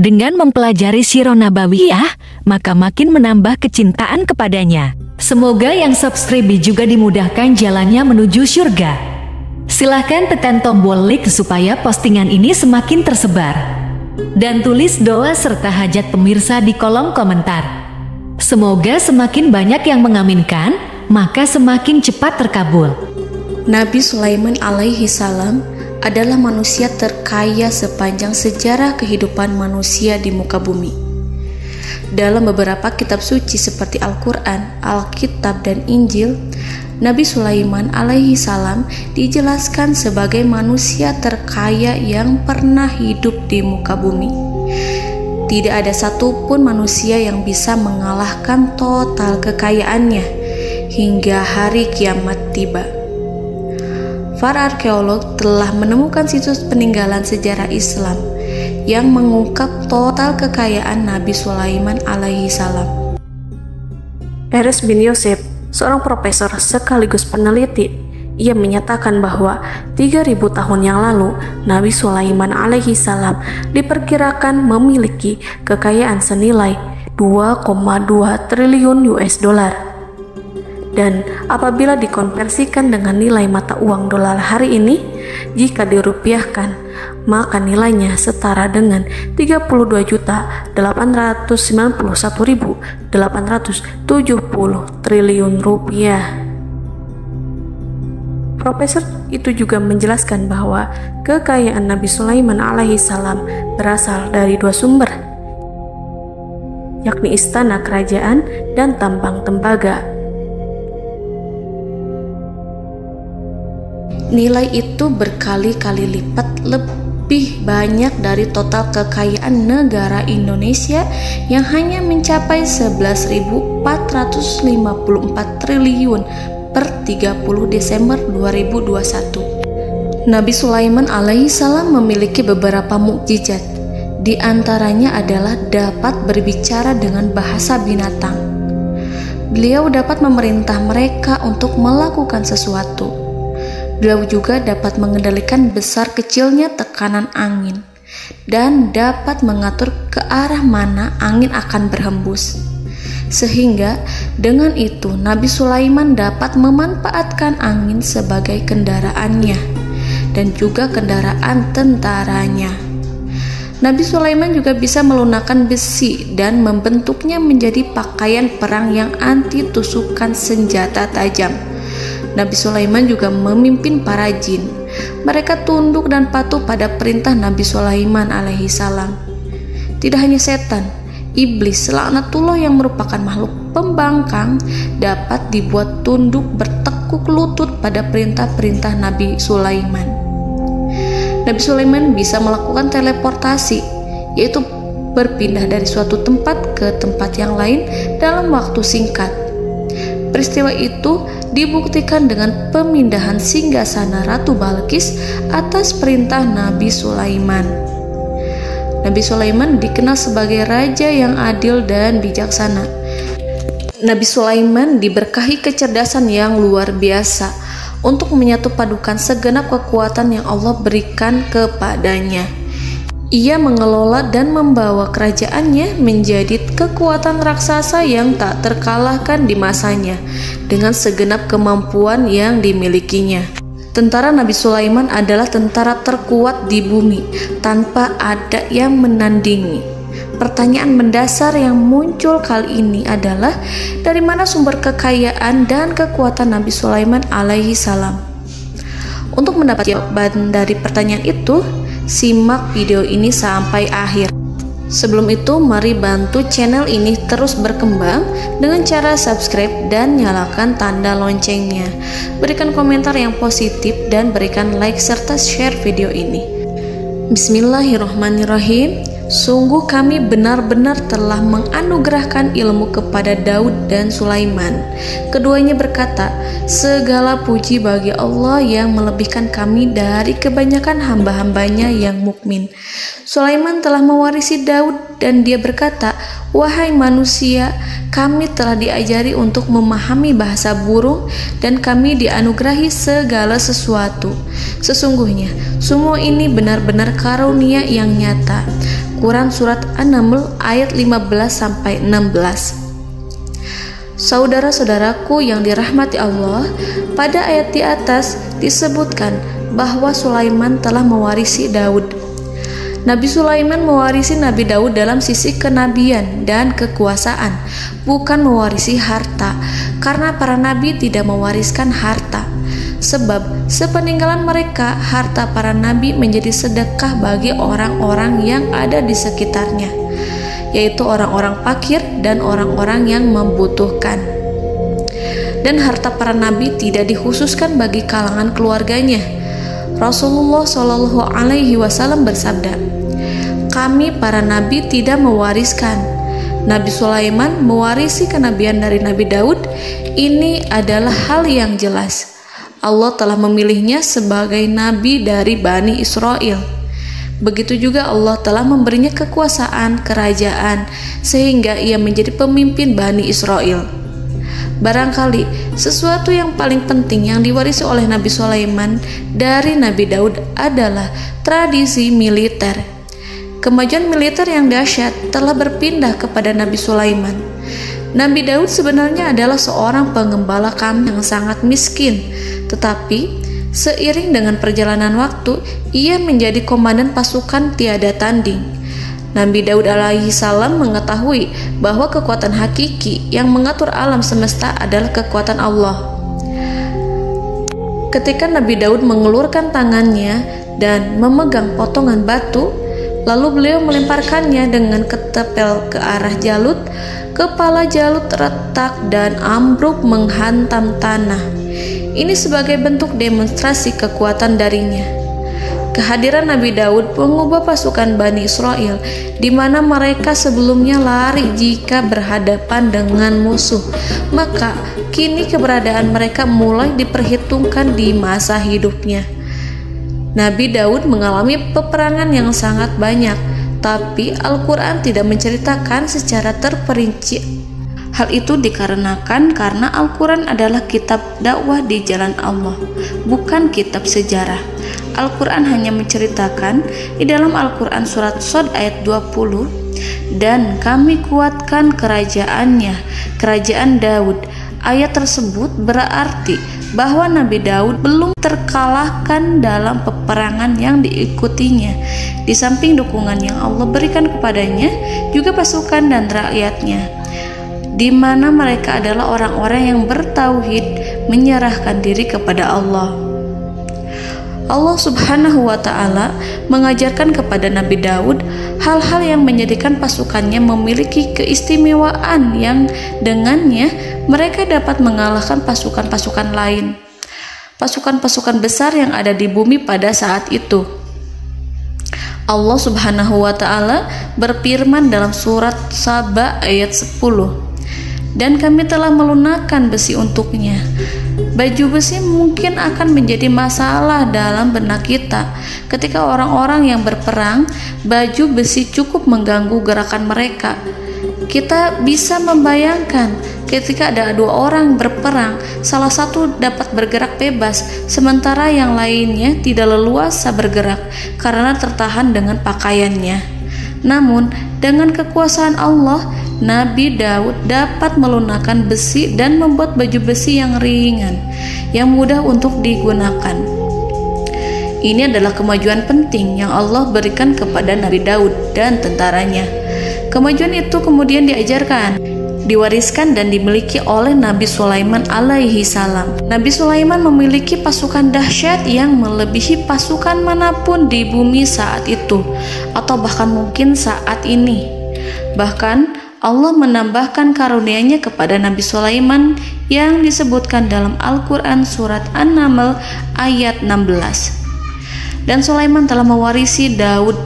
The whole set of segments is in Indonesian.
Dengan mempelajari Sirah Nabawiyah, maka makin menambah kecintaan kepadanya. Semoga yang subscribe juga dimudahkan jalannya menuju surga. Silahkan tekan tombol like supaya postingan ini semakin tersebar. Dan tulis doa serta hajat pemirsa di kolom komentar. Semoga semakin banyak yang mengaminkan, maka semakin cepat terkabul. Nabi Sulaiman alaihi salam adalah manusia terkaya sepanjang sejarah kehidupan manusia di muka bumi. Dalam beberapa kitab suci seperti Al-Quran, Alkitab, dan Injil, Nabi Sulaiman alaihi salam dijelaskan sebagai manusia terkaya yang pernah hidup di muka bumi. Tidak ada satupun manusia yang bisa mengalahkan total kekayaannya hingga hari kiamat tiba. Para arkeolog telah menemukan situs peninggalan sejarah Islam yang mengungkap total kekayaan Nabi Sulaiman alaihi salam. Erez bin Yosef, seorang profesor sekaligus peneliti, ia menyatakan bahwa 3.000 tahun yang lalu Nabi Sulaiman alaihi salam diperkirakan memiliki kekayaan senilai 2,2 triliun US dollar. Dan apabila dikonversikan dengan nilai mata uang dolar hari ini, jika dirupiahkan, maka nilainya setara dengan 32.891.870 triliun rupiah. Profesor itu juga menjelaskan bahwa kekayaan Nabi Sulaiman alaihi salam berasal dari dua sumber, yakni istana kerajaan dan tambang tembaga. Nilai itu berkali-kali lipat lebih banyak dari total kekayaan negara Indonesia yang hanya mencapai 11.454 triliun per 30 Desember 2021. Nabi Sulaiman alaihi salam memiliki beberapa mukjizat. Di antaranya adalah dapat berbicara dengan bahasa binatang. Beliau dapat memerintah mereka untuk melakukan sesuatu. Beliau juga dapat mengendalikan besar kecilnya tekanan angin dan dapat mengatur ke arah mana angin akan berhembus. Sehingga dengan itu Nabi Sulaiman dapat memanfaatkan angin sebagai kendaraannya dan juga kendaraan tentaranya. Nabi Sulaiman juga bisa melunakkan besi dan membentuknya menjadi pakaian perang yang anti tusukan senjata tajam. Nabi Sulaiman juga memimpin para jin. Mereka tunduk dan patuh pada perintah Nabi Sulaiman alaihi salam. Tidak hanya setan, iblis laknatullah yang merupakan makhluk pembangkang dapat dibuat tunduk bertekuk lutut pada perintah-perintah Nabi Sulaiman. Nabi Sulaiman bisa melakukan teleportasi, yaitu berpindah dari suatu tempat ke tempat yang lain dalam waktu singkat. Peristiwa itu dibuktikan dengan pemindahan singgasana Ratu Balqis atas perintah Nabi Sulaiman. Nabi Sulaiman dikenal sebagai raja yang adil dan bijaksana. Nabi Sulaiman diberkahi kecerdasan yang luar biasa untuk menyatu padukan segenap kekuatan yang Allah berikan kepadanya. Ia mengelola dan membawa kerajaannya menjadi kekuatan raksasa yang tak terkalahkan di masanya dengan segenap kemampuan yang dimilikinya. Tentara Nabi Sulaiman adalah tentara terkuat di bumi tanpa ada yang menandingi. Pertanyaan mendasar yang muncul kali ini adalah dari mana sumber kekayaan dan kekuatan Nabi Sulaiman alaihi salam? Untuk mendapat jawaban dari pertanyaan itu, simak video ini sampai akhir. Sebelum itu, mari bantu channel ini terus berkembang dengan cara subscribe dan nyalakan tanda loncengnya. Berikan komentar yang positif dan berikan like serta share video ini. Bismillahirrahmanirrahim. Sungguh kami benar-benar telah menganugerahkan ilmu kepada Daud dan Sulaiman. Keduanya berkata, segala puji bagi Allah yang melebihkan kami dari kebanyakan hamba-hambanya yang mukmin. Sulaiman telah mewarisi Daud dan dia berkata, wahai manusia, kami telah diajari untuk memahami bahasa burung dan kami dianugerahi segala sesuatu. Sesungguhnya semua ini benar-benar karunia yang nyata. Quran Surat An-Naml ayat 15-16. Saudara-saudaraku yang dirahmati Allah, pada ayat di atas disebutkan bahwa Sulaiman telah mewarisi Daud. Nabi Sulaiman mewarisi Nabi Daud dalam sisi kenabian dan kekuasaan, bukan mewarisi harta, karena para nabi tidak mewariskan harta. Sebab sepeninggalan mereka, harta para nabi menjadi sedekah bagi orang-orang yang ada di sekitarnya, yaitu orang-orang fakir dan orang-orang yang membutuhkan. Dan harta para nabi tidak dikhususkan bagi kalangan keluarganya. Rasulullah Shallallahu Alaihi Wasallam bersabda, "Kami para nabi tidak mewariskan." Nabi Sulaiman mewarisi kenabian dari Nabi Daud. Ini adalah hal yang jelas. Allah telah memilihnya sebagai nabi dari Bani Israel. Begitu juga Allah telah memberinya kekuasaan kerajaan sehingga ia menjadi pemimpin Bani Israel. Barangkali sesuatu yang paling penting yang diwarisi oleh Nabi Sulaiman dari Nabi Daud adalah tradisi militer. Kemajuan militer yang dahsyat telah berpindah kepada Nabi Sulaiman. Nabi Daud sebenarnya adalah seorang pengembala kambing yang sangat miskin, tetapi seiring dengan perjalanan waktu, ia menjadi komandan pasukan tiada tanding. Nabi Daud alaihi salam mengetahui bahwa kekuatan hakiki yang mengatur alam semesta adalah kekuatan Allah. Ketika Nabi Daud mengelurkan tangannya dan memegang potongan batu, lalu beliau melemparkannya dengan ketepel ke arah Jalut, kepala Jalut retak dan ambruk menghantam tanah. Ini sebagai bentuk demonstrasi kekuatan darinya. Kehadiran Nabi Daud mengubah pasukan Bani Israel, di mana mereka sebelumnya lari jika berhadapan dengan musuh. Maka kini keberadaan mereka mulai diperhitungkan di masa hidupnya. Nabi Daud mengalami peperangan yang sangat banyak, tapi Al-Quran tidak menceritakan secara terperinci. Hal itu dikarenakan karena Al-Quran adalah kitab dakwah di jalan Allah, bukan kitab sejarah. Al-Quran hanya menceritakan di dalam Al-Quran surat Shad ayat 20, "Dan kami kuatkan kerajaannya, kerajaan Daud." Ayat tersebut berarti bahwa Nabi Daud belum terkalahkan dalam peperangan yang diikutinya. Di samping dukungan yang Allah berikan kepadanya, juga pasukan dan rakyatnya, di mana mereka adalah orang-orang yang bertauhid, menyerahkan diri kepada Allah. Allah Subhanahu wa Ta'ala mengajarkan kepada Nabi Daud hal-hal yang menjadikan pasukannya memiliki keistimewaan yang dengannya mereka dapat mengalahkan pasukan-pasukan lain, pasukan-pasukan besar yang ada di bumi pada saat itu. Allah Subhanahu wa Ta'ala berfirman dalam surat Saba ayat 10, "Dan kami telah melunakkan besi untuknya." Baju besi mungkin akan menjadi masalah dalam benak kita. Ketika orang-orang yang berperang, baju besi cukup mengganggu gerakan mereka. Kita bisa membayangkan ketika ada dua orang berperang, salah satu dapat bergerak bebas, sementara yang lainnya tidak leluasa bergerak karena tertahan dengan pakaiannya. Namun, dengan kekuasaan Allah, Nabi Daud dapat melunakkan besi dan membuat baju besi yang ringan, yang mudah untuk digunakan. Ini adalah kemajuan penting yang Allah berikan kepada Nabi Daud dan tentaranya. Kemajuan itu kemudian diajarkan, diwariskan dan dimiliki oleh Nabi Sulaiman alaihi salam. Nabi Sulaiman memiliki pasukan dahsyat yang melebihi pasukan manapun di bumi saat itu, atau bahkan mungkin saat ini. Bahkan Allah menambahkan karunia-Nya kepada Nabi Sulaiman yang disebutkan dalam Al-Quran surat An-Naml ayat 16. Dan Sulaiman telah mewarisi Daud,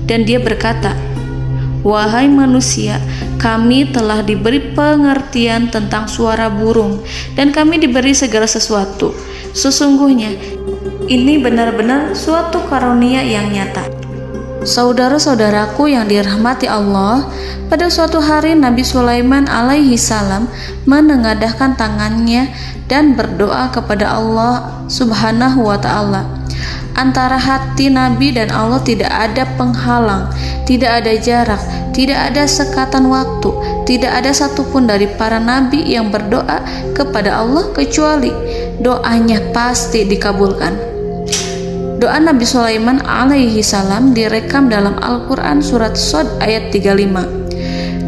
dan dia berkata, "Wahai manusia, kami telah diberi pengertian tentang suara burung, dan kami diberi segala sesuatu. Sesungguhnya ini benar-benar suatu karunia yang nyata." Saudara-saudaraku yang dirahmati Allah, pada suatu hari Nabi Sulaiman alaihi salam menengadahkan tangannya dan berdoa kepada Allah Subhanahu wa ta'ala. Antara hati Nabi dan Allah tidak ada penghalang, tidak ada jarak, tidak ada sekatan waktu, tidak ada satupun dari para nabi yang berdoa kepada Allah kecuali doanya pasti dikabulkan. Doa Nabi Sulaiman alaihi salam direkam dalam Al-Quran surat Shad ayat 35.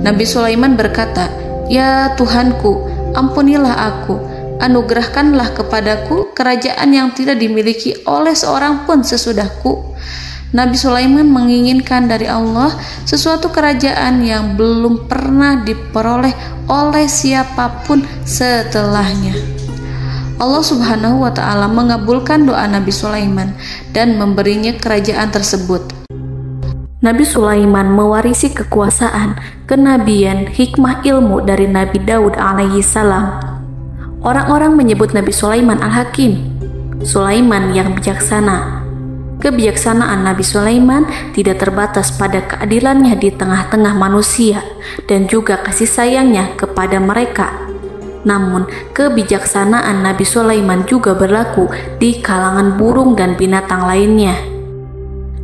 Nabi Sulaiman berkata, "Ya Tuhanku, ampunilah aku, anugerahkanlah kepadaku kerajaan yang tidak dimiliki oleh seorang pun sesudahku." Nabi Sulaiman menginginkan dari Allah sesuatu kerajaan yang belum pernah diperoleh oleh siapapun setelahnya. Allah Subhanahu wa ta'ala mengabulkan doa Nabi Sulaiman dan memberinya kerajaan tersebut. Nabi Sulaiman mewarisi kekuasaan, kenabian, hikmah ilmu dari Nabi Daud alaihi salam. Orang-orang menyebut Nabi Sulaiman Al-Hakim, Sulaiman yang bijaksana. Kebijaksanaan Nabi Sulaiman tidak terbatas pada keadilannya di tengah-tengah manusia dan juga kasih sayangnya kepada mereka. Namun, kebijaksanaan Nabi Sulaiman juga berlaku di kalangan burung dan binatang lainnya.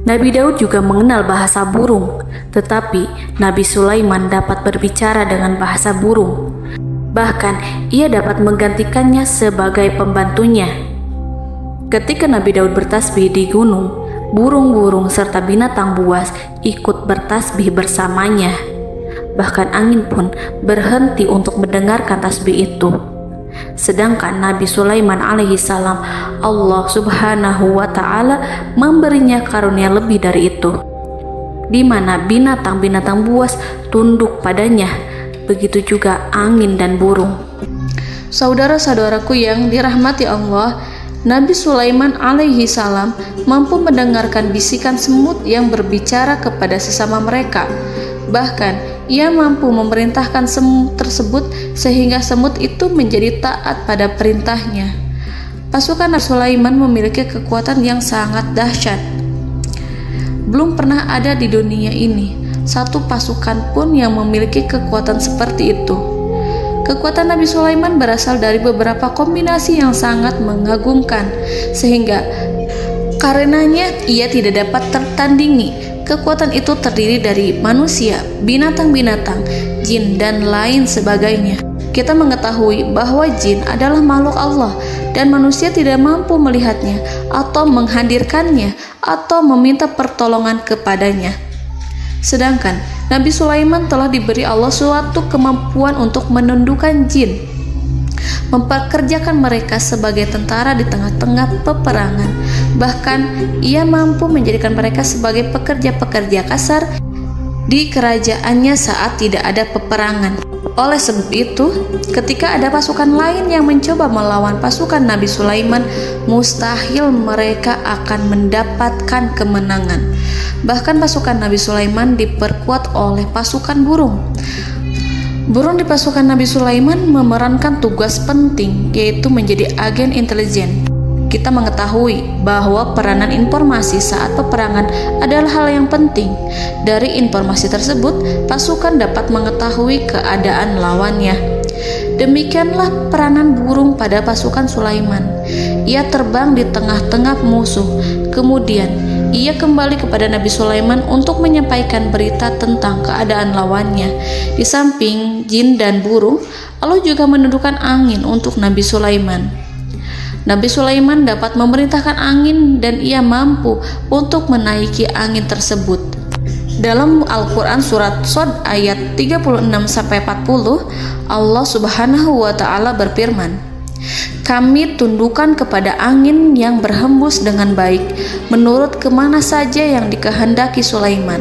Nabi Daud juga mengenal bahasa burung, tetapi Nabi Sulaiman dapat berbicara dengan bahasa burung. Bahkan, ia dapat menggantikannya sebagai pembantunya. Ketika Nabi Daud bertasbih di gunung, burung-burung serta binatang buas ikut bertasbih bersamanya. Bahkan angin pun berhenti untuk mendengarkan tasbih itu. Sedangkan Nabi Sulaiman alaihi salam, Allah Subhanahu wa ta'ala memberinya karunia lebih dari itu, di mana binatang-binatang buas tunduk padanya, begitu juga angin dan burung. Saudara-saudaraku yang dirahmati Allah, Nabi Sulaiman alaihi salam mampu mendengarkan bisikan semut yang berbicara kepada sesama mereka. Bahkan ia mampu memerintahkan semut tersebut sehingga semut itu menjadi taat pada perintahnya. Pasukan Nabi Sulaiman memiliki kekuatan yang sangat dahsyat. Belum pernah ada di dunia ini satu pasukan pun yang memiliki kekuatan seperti itu. Kekuatan Nabi Sulaiman berasal dari beberapa kombinasi yang sangat mengagumkan, sehingga karenanya ia tidak dapat tertandingi. Kekuatan itu terdiri dari manusia, binatang-binatang, jin, dan lain sebagainya. Kita mengetahui bahwa jin adalah makhluk Allah dan manusia tidak mampu melihatnya atau menghadirkannya atau meminta pertolongan kepadanya. Sedangkan Nabi Sulaiman telah diberi Allah suatu kemampuan untuk menundukkan jin, memperkerjakan mereka sebagai tentara di tengah-tengah peperangan. Bahkan ia mampu menjadikan mereka sebagai pekerja-pekerja kasar di kerajaannya saat tidak ada peperangan. Oleh sebab itu, ketika ada pasukan lain yang mencoba melawan pasukan Nabi Sulaiman, mustahil mereka akan mendapatkan kemenangan. Bahkan pasukan Nabi Sulaiman diperkuat oleh pasukan burung. Burung di pasukan Nabi Sulaiman memerankan tugas penting, yaitu menjadi agen intelijen. Kita mengetahui bahwa peranan informasi saat peperangan adalah hal yang penting. Dari informasi tersebut, pasukan dapat mengetahui keadaan lawannya. Demikianlah peranan burung pada pasukan Sulaiman. Ia terbang di tengah-tengah musuh. Kemudian, ia kembali kepada Nabi Sulaiman untuk menyampaikan berita tentang keadaan lawannya. Di samping jin dan burung, Allah juga menundukkan angin untuk Nabi Sulaiman. Nabi Sulaiman dapat memerintahkan angin dan ia mampu untuk menaiki angin tersebut. Dalam Al-Quran surat Shad ayat 36-40, Allah Subhanahu wa ta'ala berfirman, "Kami tundukkan kepada angin yang berhembus dengan baik menurut kemana saja yang dikehendaki Sulaiman.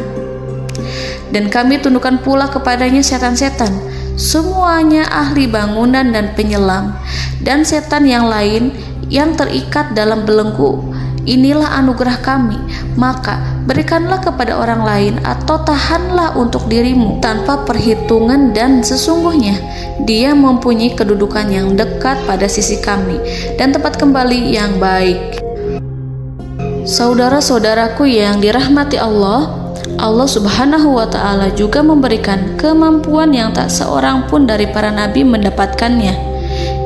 Dan kami tundukkan pula kepadanya setan-setan, semuanya ahli bangunan dan penyelam, dan setan yang lain yang terikat dalam belenggu. Inilah anugerah kami, maka berikanlah kepada orang lain atau tahanlah untuk dirimu tanpa perhitungan, dan sesungguhnya dia mempunyai kedudukan yang dekat pada sisi kami dan tempat kembali yang baik." Saudara-saudaraku yang dirahmati Allah, Allah Subhanahu wa Ta'ala juga memberikan kemampuan yang tak seorang pun dari para nabi mendapatkannya,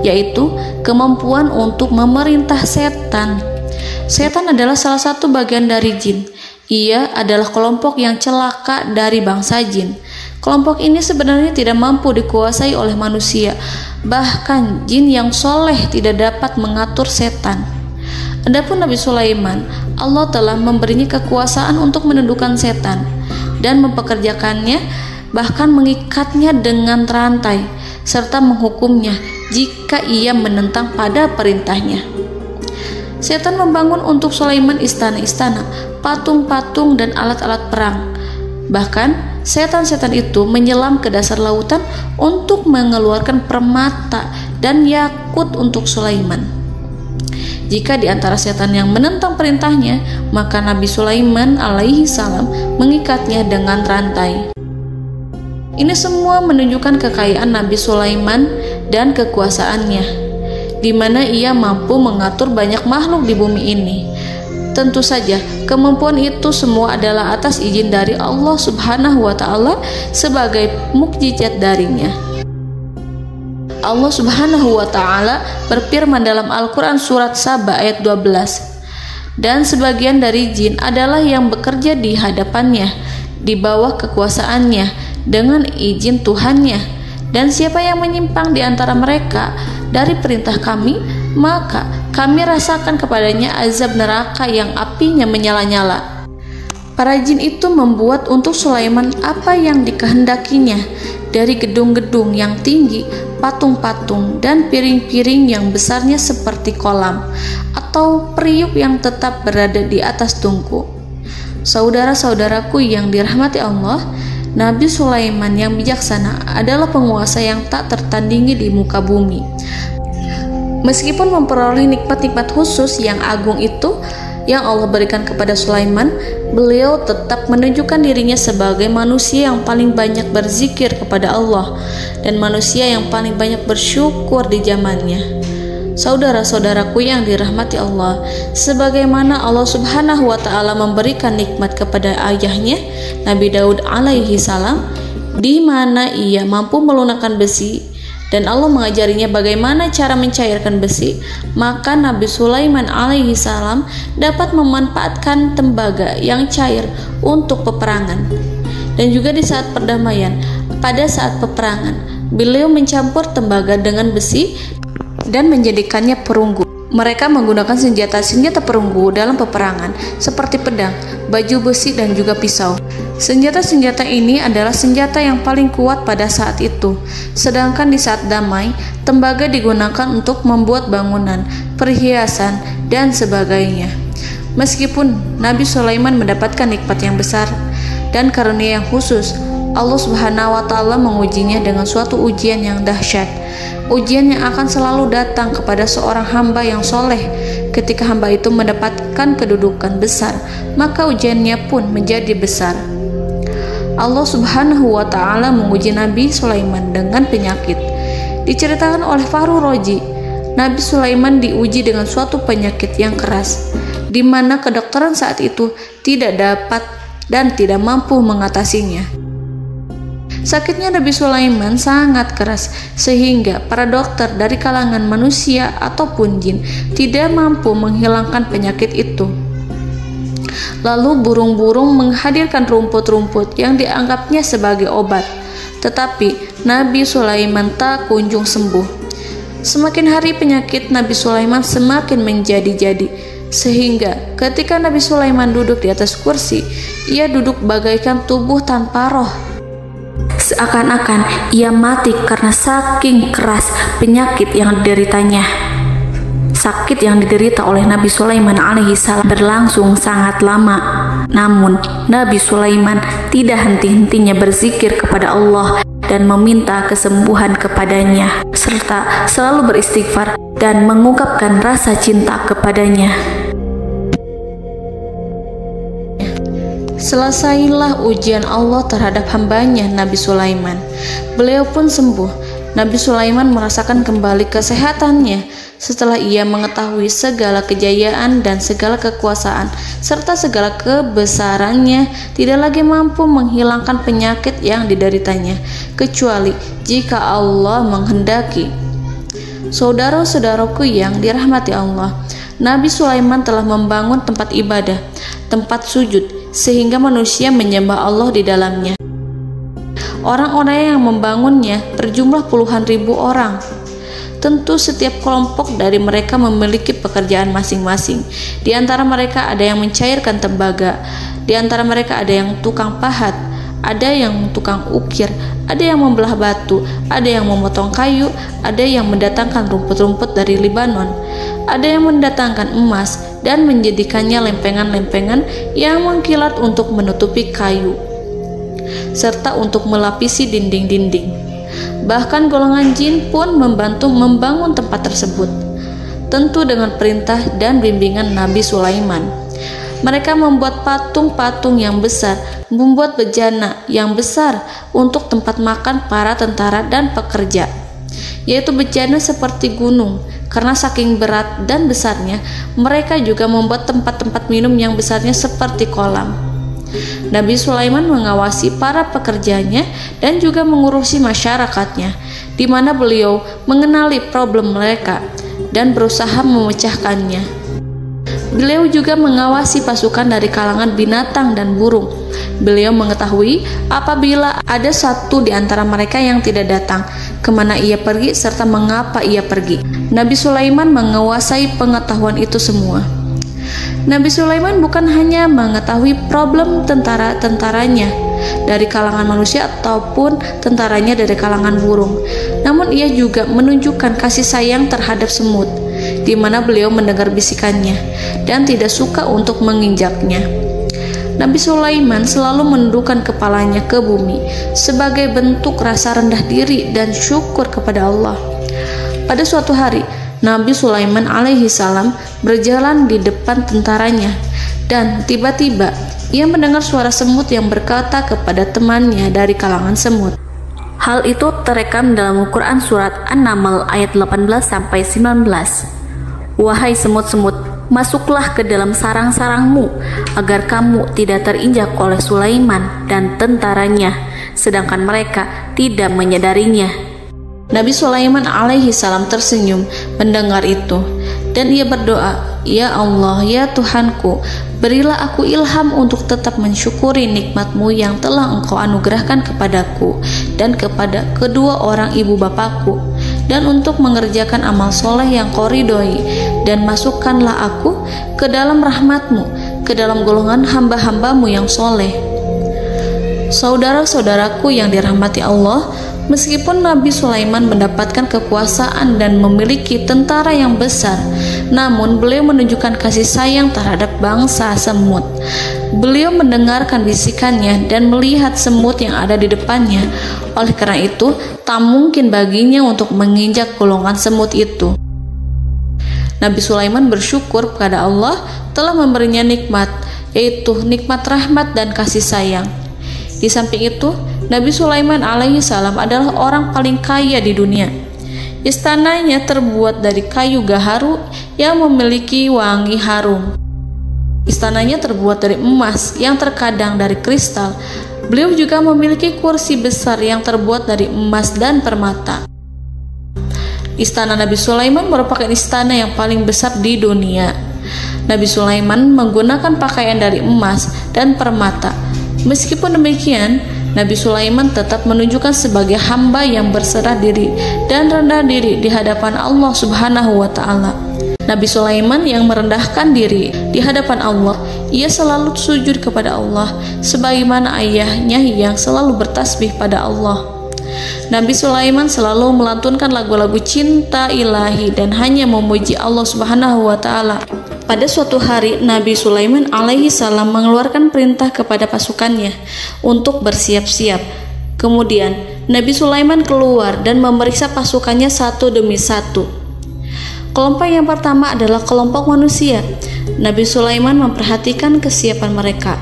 yaitu kemampuan untuk memerintah setan. Setan adalah salah satu bagian dari jin. Ia adalah kelompok yang celaka dari bangsa jin. Kelompok ini sebenarnya tidak mampu dikuasai oleh manusia. Bahkan jin yang soleh tidak dapat mengatur setan. Adapun Nabi Sulaiman, Allah telah memberinya kekuasaan untuk menundukkan setan dan mempekerjakannya, bahkan mengikatnya dengan rantai serta menghukumnya jika ia menentang pada perintahnya. Setan membangun untuk Sulaiman istana-istana, patung-patung dan alat-alat perang. Bahkan setan-setan itu menyelam ke dasar lautan untuk mengeluarkan permata dan yakut untuk Sulaiman. Jika di antara setan yang menentang perintahnya, maka Nabi Sulaiman alaihi salam mengikatnya dengan rantai. Ini semua menunjukkan kekayaan Nabi Sulaiman dan kekuasaannya, di mana ia mampu mengatur banyak makhluk di bumi ini. Tentu saja, kemampuan itu semua adalah atas izin dari Allah Subhanahu wa Ta'ala sebagai mukjizat darinya. Allah Subhanahu wa Ta'ala berfirman dalam Al-Quran surat Saba ayat 12, dan sebagian dari jin adalah yang bekerja di hadapannya di bawah kekuasaannya dengan izin Tuhannya, dan siapa yang menyimpang di antara mereka dari perintah kami, maka kami rasakan kepadanya azab neraka yang apinya menyala-nyala. Para jin itu membuat untuk Sulaiman apa yang dikehendakinya, dari gedung-gedung yang tinggi, patung-patung, dan piring-piring yang besarnya seperti kolam, atau periuk yang tetap berada di atas tungku. Saudara-saudaraku yang dirahmati Allah, Nabi Sulaiman yang bijaksana adalah penguasa yang tak tertandingi di muka bumi. Meskipun memperoleh nikmat-nikmat khusus yang agung itu yang Allah berikan kepada Sulaiman, beliau tetap menunjukkan dirinya sebagai manusia yang paling banyak berzikir kepada Allah dan manusia yang paling banyak bersyukur di zamannya. Saudara-saudaraku yang dirahmati Allah, sebagaimana Allah Subhanahu wa Ta'ala memberikan nikmat kepada ayahnya Nabi Daud alaihi salam, di mana ia mampu melunakkan besi, dan Allah mengajarinya bagaimana cara mencairkan besi, maka Nabi Sulaiman alaihi salam dapat memanfaatkan tembaga yang cair untuk peperangan. Dan juga di saat perdamaian, pada saat peperangan, beliau mencampur tembaga dengan besi dan menjadikannya perunggu. Mereka menggunakan senjata-senjata perunggu dalam peperangan seperti pedang, baju besi, dan juga pisau. Senjata-senjata ini adalah senjata yang paling kuat pada saat itu. Sedangkan di saat damai, tembaga digunakan untuk membuat bangunan, perhiasan, dan sebagainya. Meskipun Nabi Sulaiman mendapatkan nikmat yang besar dan karunia yang khusus, Allah Subhanahu wa Ta'ala mengujinya dengan suatu ujian yang dahsyat. Ujian yang akan selalu datang kepada seorang hamba yang soleh. Ketika hamba itu mendapatkan kedudukan besar, maka ujiannya pun menjadi besar. Allah Subhanahu wa Ta'ala menguji Nabi Sulaiman dengan penyakit. Diceritakan oleh Fahru Roji, Nabi Sulaiman diuji dengan suatu penyakit yang keras, di mana kedokteran saat itu tidak dapat dan tidak mampu mengatasinya. Sakitnya Nabi Sulaiman sangat keras sehingga para dokter dari kalangan manusia ataupun jin tidak mampu menghilangkan penyakit itu. Lalu burung-burung menghadirkan rumput-rumput yang dianggapnya sebagai obat, tetapi Nabi Sulaiman tak kunjung sembuh. Semakin hari penyakit Nabi Sulaiman semakin menjadi-jadi, sehingga ketika Nabi Sulaiman duduk di atas kursi, ia duduk bagaikan tubuh tanpa roh. Seakan-akan ia mati karena saking keras penyakit yang dideritanya. Sakit yang diderita oleh Nabi Sulaiman alaihi salam berlangsung sangat lama. Namun Nabi Sulaiman tidak henti-hentinya berzikir kepada Allah dan meminta kesembuhan kepadanya, serta selalu beristighfar dan mengungkapkan rasa cinta kepadanya. Selesailah ujian Allah terhadap hambanya Nabi Sulaiman. Beliau pun sembuh Nabi Sulaiman merasakan kembali kesehatannya setelah ia mengetahui segala kejayaan dan segala kekuasaan serta segala kebesarannya tidak lagi mampu menghilangkan penyakit yang dideritanya kecuali jika Allah menghendaki. Saudara-saudaraku yang dirahmati Allah, Nabi Sulaiman telah membangun tempat ibadah, tempat sujud, sehingga manusia menyembah Allah di dalamnya. Orang-orang yang membangunnya berjumlah puluhan ribu orang. Tentu setiap kelompok dari mereka memiliki pekerjaan masing-masing. Di antara mereka ada yang mencairkan tembaga, di antara mereka ada yang tukang pahat, ada yang tukang ukir, ada yang membelah batu, ada yang memotong kayu, ada yang mendatangkan rumput-rumput dari Libanon, ada yang mendatangkan emas dan menjadikannya lempengan-lempengan yang mengkilat untuk menutupi kayu serta untuk melapisi dinding-dinding. Bahkan golongan jin pun membantu membangun tempat tersebut, tentu dengan perintah dan bimbingan Nabi Sulaiman. Mereka membuat patung-patung yang besar, membuat bejana yang besar untuk tempat makan para tentara dan pekerja, yaitu bejana seperti gunung. Karena saking berat dan besarnya, mereka juga membuat tempat-tempat minum yang besarnya seperti kolam. Nabi Sulaiman mengawasi para pekerjanya dan juga mengurusi masyarakatnya, di mana beliau mengenali problem mereka dan berusaha memecahkannya. Beliau juga mengawasi pasukan dari kalangan binatang dan burung. Beliau mengetahui apabila ada satu di antara mereka yang tidak datang, kemana ia pergi serta mengapa ia pergi. Nabi Sulaiman menguasai pengetahuan itu semua. Nabi Sulaiman bukan hanya mengetahui problem tentara-tentaranya dari kalangan manusia ataupun tentaranya dari kalangan burung, namun ia juga menunjukkan kasih sayang terhadap semut, di mana beliau mendengar bisikannya dan tidak suka untuk menginjaknya. Nabi Sulaiman selalu menundukkan kepalanya ke bumi sebagai bentuk rasa rendah diri dan syukur kepada Allah. Pada suatu hari, Nabi Sulaiman alaihi salam berjalan di depan tentaranya dan tiba-tiba ia mendengar suara semut yang berkata kepada temannya dari kalangan semut. Hal itu terekam dalam Al-Quran surat An-Naml ayat 18-19. Wahai semut-semut, masuklah ke dalam sarang-sarangmu agar kamu tidak terinjak oleh Sulaiman dan tentaranya, sedangkan mereka tidak menyadarinya. Nabi Sulaiman alaihi salam tersenyum mendengar itu dan ia berdoa, "Ya Allah, ya Tuhanku, berilah aku ilham untuk tetap mensyukuri nikmat-Mu yang telah Engkau anugerahkan kepadaku dan kepada kedua orang ibu bapakku, dan untuk mengerjakan amal soleh yang Kau ridhoi, dan masukkanlah aku ke dalam rahmat-Mu, ke dalam golongan hamba-hamba-Mu yang soleh." Saudara-saudaraku yang dirahmati Allah, meskipun Nabi Sulaiman mendapatkan kekuasaan dan memiliki tentara yang besar, namun beliau menunjukkan kasih sayang terhadap bangsa semut. Beliau mendengarkan bisikannya dan melihat semut yang ada di depannya. Oleh karena itu, tak mungkin baginya untuk menginjak golongan semut itu. Nabi Sulaiman bersyukur kepada Allah telah memberinya nikmat, yaitu nikmat rahmat dan kasih sayang. Di samping itu, Nabi Sulaiman alaihi salam adalah orang paling kaya di dunia. Istananya terbuat dari kayu gaharu yang memiliki wangi harum. Istananya terbuat dari emas yang terkadang dari kristal. Beliau juga memiliki kursi besar yang terbuat dari emas dan permata. Istana Nabi Sulaiman merupakan istana yang paling besar di dunia. Nabi Sulaiman menggunakan pakaian dari emas dan permata. Meskipun demikian, Nabi Sulaiman tetap menunjukkan sebagai hamba yang berserah diri dan rendah diri di hadapan Allah Subhanahu wa Ta'ala. Nabi Sulaiman yang merendahkan diri di hadapan Allah, ia selalu sujud kepada Allah, sebagaimana ayahnya yang selalu bertasbih pada Allah. Nabi Sulaiman selalu melantunkan lagu-lagu cinta ilahi dan hanya memuji Allah Subhanahu wa Ta'ala. Pada suatu hari, Nabi Sulaiman alaihi salam mengeluarkan perintah kepada pasukannya untuk bersiap-siap. Kemudian, Nabi Sulaiman keluar dan memeriksa pasukannya satu demi satu. Kelompok yang pertama adalah kelompok manusia. Nabi Sulaiman memperhatikan kesiapan mereka.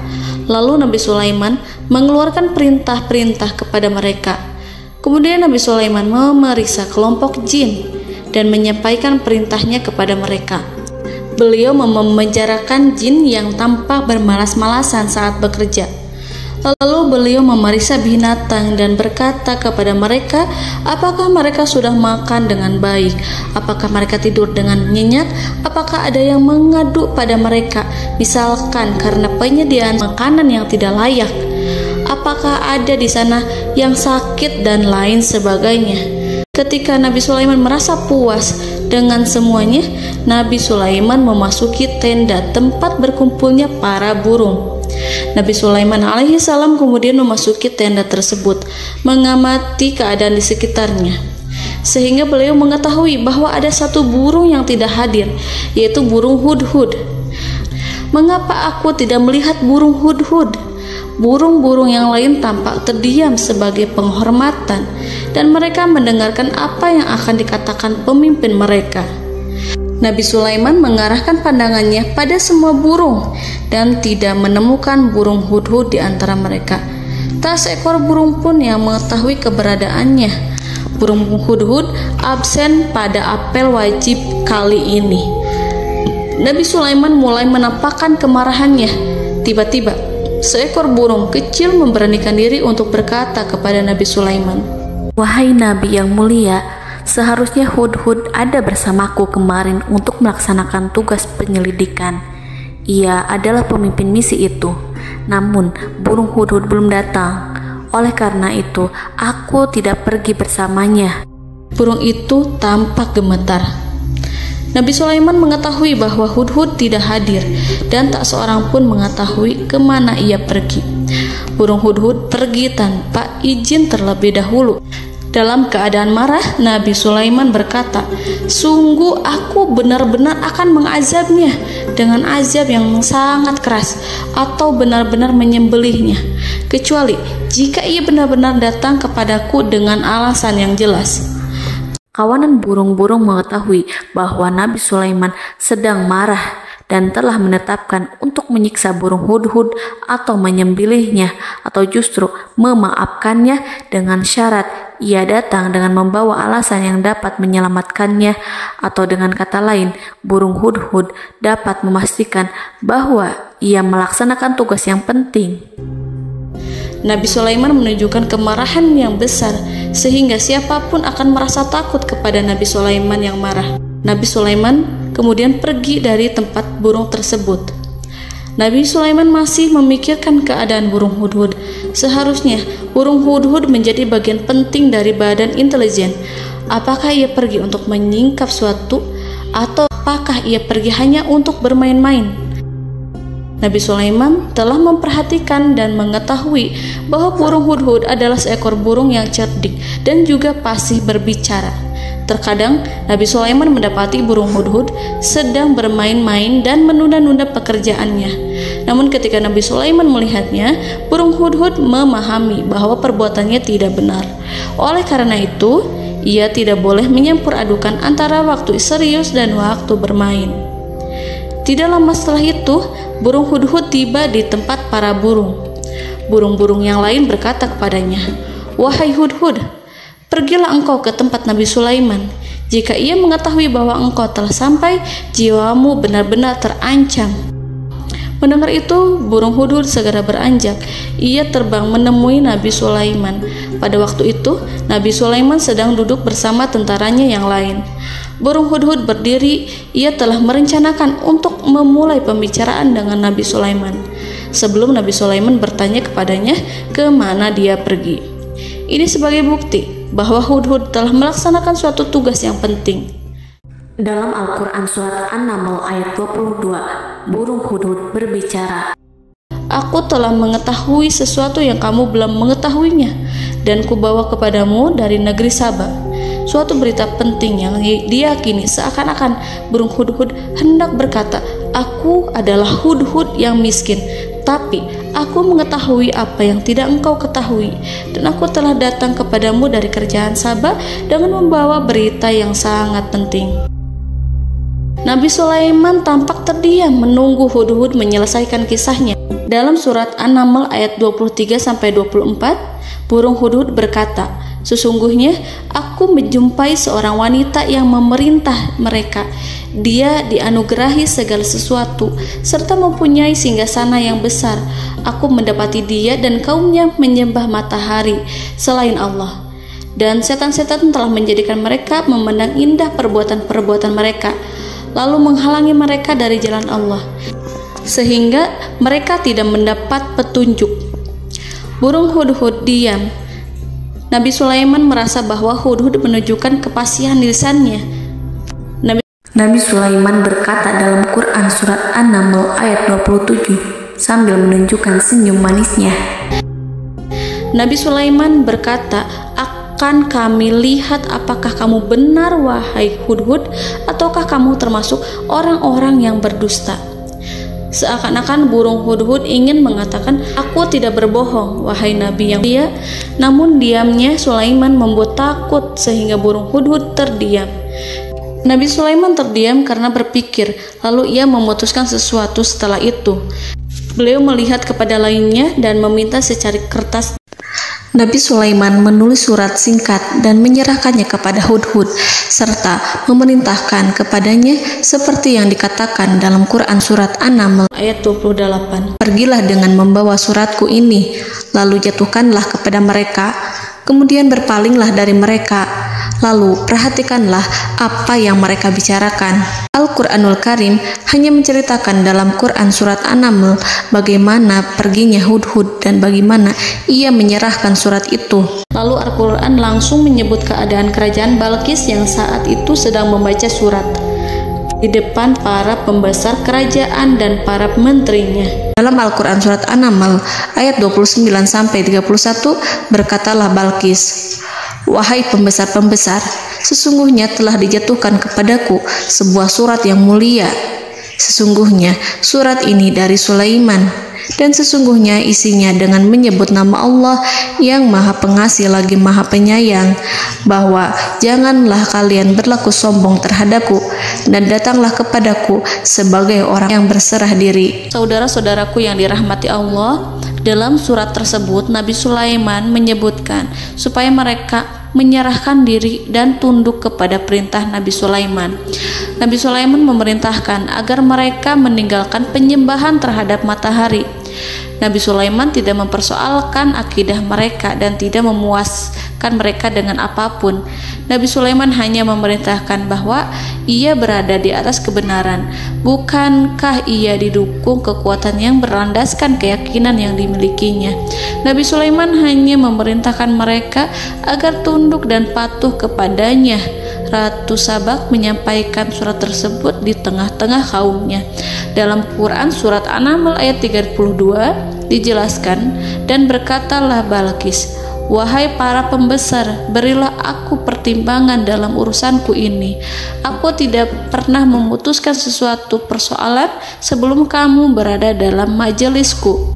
Lalu Nabi Sulaiman mengeluarkan perintah-perintah kepada mereka. Kemudian Nabi Sulaiman memeriksa kelompok jin dan menyampaikan perintahnya kepada mereka. Beliau memenjarakan jin yang tampak bermalas-malasan saat bekerja. Lalu beliau memeriksa binatang dan berkata kepada mereka, apakah mereka sudah makan dengan baik? Apakah mereka tidur dengan nyenyak? Apakah ada yang mengadu pada mereka, misalkan karena penyediaan makanan yang tidak layak? Apakah ada di sana yang sakit dan lain sebagainya? Ketika Nabi Sulaiman merasa puas dengan semuanya, Nabi Sulaiman memasuki tenda tempat berkumpulnya para burung. Nabi Sulaiman alaihi salam kemudian memasuki tenda tersebut, mengamati keadaan di sekitarnya, sehingga beliau mengetahui bahwa ada satu burung yang tidak hadir, yaitu burung hudhud. Mengapa aku tidak melihat burung hudhud? Burung-burung yang lain tampak terdiam sebagai penghormatan, dan mereka mendengarkan apa yang akan dikatakan pemimpin mereka. Nabi Sulaiman mengarahkan pandangannya pada semua burung dan tidak menemukan burung hudhud di antara mereka. Tak seekor burung pun yang mengetahui keberadaannya. Burung hudhud absen pada apel wajib kali ini. Nabi Sulaiman mulai menampakkan kemarahannya. Tiba-tiba, seekor burung kecil memberanikan diri untuk berkata kepada Nabi Sulaiman, "Wahai Nabi yang mulia, seharusnya hudhud ada bersamaku kemarin untuk melaksanakan tugas penyelidikan. Ia adalah pemimpin misi itu. Namun, burung hudhud belum datang. Oleh karena itu, aku tidak pergi bersamanya." Burung itu tampak gemetar. Nabi Sulaiman mengetahui bahwa hudhud tidak hadir dan tak seorang pun mengetahui kemana ia pergi. Burung hudhud pergi tanpa izin terlebih dahulu. Dalam keadaan marah, Nabi Sulaiman berkata, "Sungguh aku benar-benar akan mengazabnya dengan azab yang sangat keras atau benar-benar menyembelihnya, kecuali jika ia benar-benar datang kepadaku dengan alasan yang jelas." Kawanan burung-burung mengetahui bahwa Nabi Sulaiman sedang marah dan telah menetapkan untuk menyiksa burung hudhud atau menyembelihnya atau justru memaafkannya dengan syarat ia datang dengan membawa alasan yang dapat menyelamatkannya, atau dengan kata lain, burung hudhud dapat memastikan bahwa ia melaksanakan tugas yang penting. Nabi Sulaiman menunjukkan kemarahan yang besar sehingga siapapun akan merasa takut kepada Nabi Sulaiman yang marah. Nabi Sulaiman kemudian pergi dari tempat burung tersebut. Nabi Sulaiman masih memikirkan keadaan burung hudhud. Seharusnya burung hudhud menjadi bagian penting dari badan intelijen. Apakah ia pergi untuk menyingkap suatu, atau apakah ia pergi hanya untuk bermain-main? Nabi Sulaiman telah memperhatikan dan mengetahui bahwa burung hudhud adalah seekor burung yang cerdik dan juga fasih berbicara. Terkadang Nabi Sulaiman mendapati burung hudhud sedang bermain-main dan menunda-nunda pekerjaannya. Namun ketika Nabi Sulaiman melihatnya, burung hudhud memahami bahwa perbuatannya tidak benar. Oleh karena itu, ia tidak boleh menyampur adukan antara waktu serius dan waktu bermain. Tidak lama setelah itu, burung hudhud tiba di tempat para burung. Burung-burung yang lain berkata kepadanya, "Wahai hudhud, pergilah engkau ke tempat Nabi Sulaiman. Jika ia mengetahui bahwa engkau telah sampai, jiwamu benar-benar terancam." Mendengar itu, burung hudhud segera beranjak. Ia terbang menemui Nabi Sulaiman. Pada waktu itu, Nabi Sulaiman sedang duduk bersama tentaranya yang lain. Burung hudhud berdiri. Ia telah merencanakan untuk memulai pembicaraan dengan Nabi Sulaiman sebelum Nabi Sulaiman bertanya kepadanya kemana dia pergi. Ini sebagai bukti bahwa hudhud telah melaksanakan suatu tugas yang penting. Dalam Al-Quran Surat An-Naml ayat 22, burung hudhud berbicara, "Aku telah mengetahui sesuatu yang kamu belum mengetahuinya, dan kubawa kepadamu dari negeri Saba suatu berita penting yang diyakini seakan-akan burung hudhud hendak berkata, 'Aku adalah hudhud yang miskin, tapi aku mengetahui apa yang tidak engkau ketahui, dan aku telah datang kepadamu dari kerajaan Saba dengan membawa berita yang sangat penting.'" Nabi Sulaiman tampak terdiam menunggu hudhud menyelesaikan kisahnya. Dalam surat An-Naml ayat 23-24, burung hudhud berkata, Sesungguhnya aku menjumpai seorang wanita yang memerintah mereka. Dia dianugerahi segala sesuatu serta mempunyai singgasana yang besar. Aku mendapati dia dan kaumnya menyembah matahari selain Allah. Dan setan-setan telah menjadikan mereka memandang indah perbuatan-perbuatan mereka, lalu menghalangi mereka dari jalan Allah, sehingga mereka tidak mendapat petunjuk. Burung hudhud diam. Nabi Sulaiman merasa bahwa hudhud menunjukkan kepasihan lisannya. Nabi Sulaiman berkata dalam Quran surat An-Naml ayat 27 sambil menunjukkan senyum manisnya. Nabi Sulaiman berkata, "Akan kami lihat apakah kamu benar wahai hudhud, ataukah kamu termasuk orang-orang yang berdusta." Seakan-akan burung hudhud ingin mengatakan, "Aku tidak berbohong, wahai Nabi yang mulia." Namun diamnya Sulaiman membuat takut sehingga burung hudhud terdiam. Nabi Sulaiman terdiam karena berpikir, lalu ia memutuskan sesuatu setelah itu. Beliau melihat kepada lainnya dan meminta secari kertas. Nabi Sulaiman menulis surat singkat dan menyerahkannya kepada hudhud serta memerintahkan kepadanya seperti yang dikatakan dalam Quran surat An-Naml ayat 28. "Pergilah dengan membawa suratku ini, lalu jatuhkanlah kepada mereka, kemudian berpalinglah dari mereka, lalu perhatikanlah apa yang mereka bicarakan." Al-Quranul Karim hanya menceritakan dalam Quran surat An-Naml bagaimana perginya hudhud dan bagaimana ia menyerahkan surat itu. Lalu Al-Quran langsung menyebut keadaan kerajaan Balqis yang saat itu sedang membaca surat di depan para pembesar kerajaan dan para menterinya. Dalam Al-Quran surat An-Naml ayat 29-31 berkatalah Balqis, "Wahai pembesar-pembesar, sesungguhnya telah dijatuhkan kepadaku sebuah surat yang mulia. Sesungguhnya surat ini dari Sulaiman, dan sesungguhnya isinya dengan menyebut nama Allah yang Maha Pengasih lagi Maha Penyayang, bahwa janganlah kalian berlaku sombong terhadapku, dan datanglah kepadaku sebagai orang yang berserah diri." Saudara-saudaraku yang dirahmati Allah, dalam surat tersebut Nabi Sulaiman menyebutkan supaya mereka menyerahkan diri dan tunduk kepada perintah Nabi Sulaiman. Nabi Sulaiman memerintahkan agar mereka meninggalkan penyembahan terhadap matahari. Nabi Sulaiman tidak mempersoalkan akidah mereka dan tidak memuaskan mereka dengan apapun. Nabi Sulaiman hanya memerintahkan bahwa ia berada di atas kebenaran. Bukankah ia didukung kekuatan yang berlandaskan keyakinan yang dimilikinya? Nabi Sulaiman hanya memerintahkan mereka agar tunduk dan patuh kepadanya. Ratu Sabak menyampaikan surat tersebut di tengah-tengah kaumnya. Dalam Quran surat An-Naml ayat 32 dijelaskan, "Dan berkatalah Balqis, wahai para pembesar, berilah aku pertimbangan dalam urusanku ini. Aku tidak pernah memutuskan sesuatu persoalan sebelum kamu berada dalam majelisku."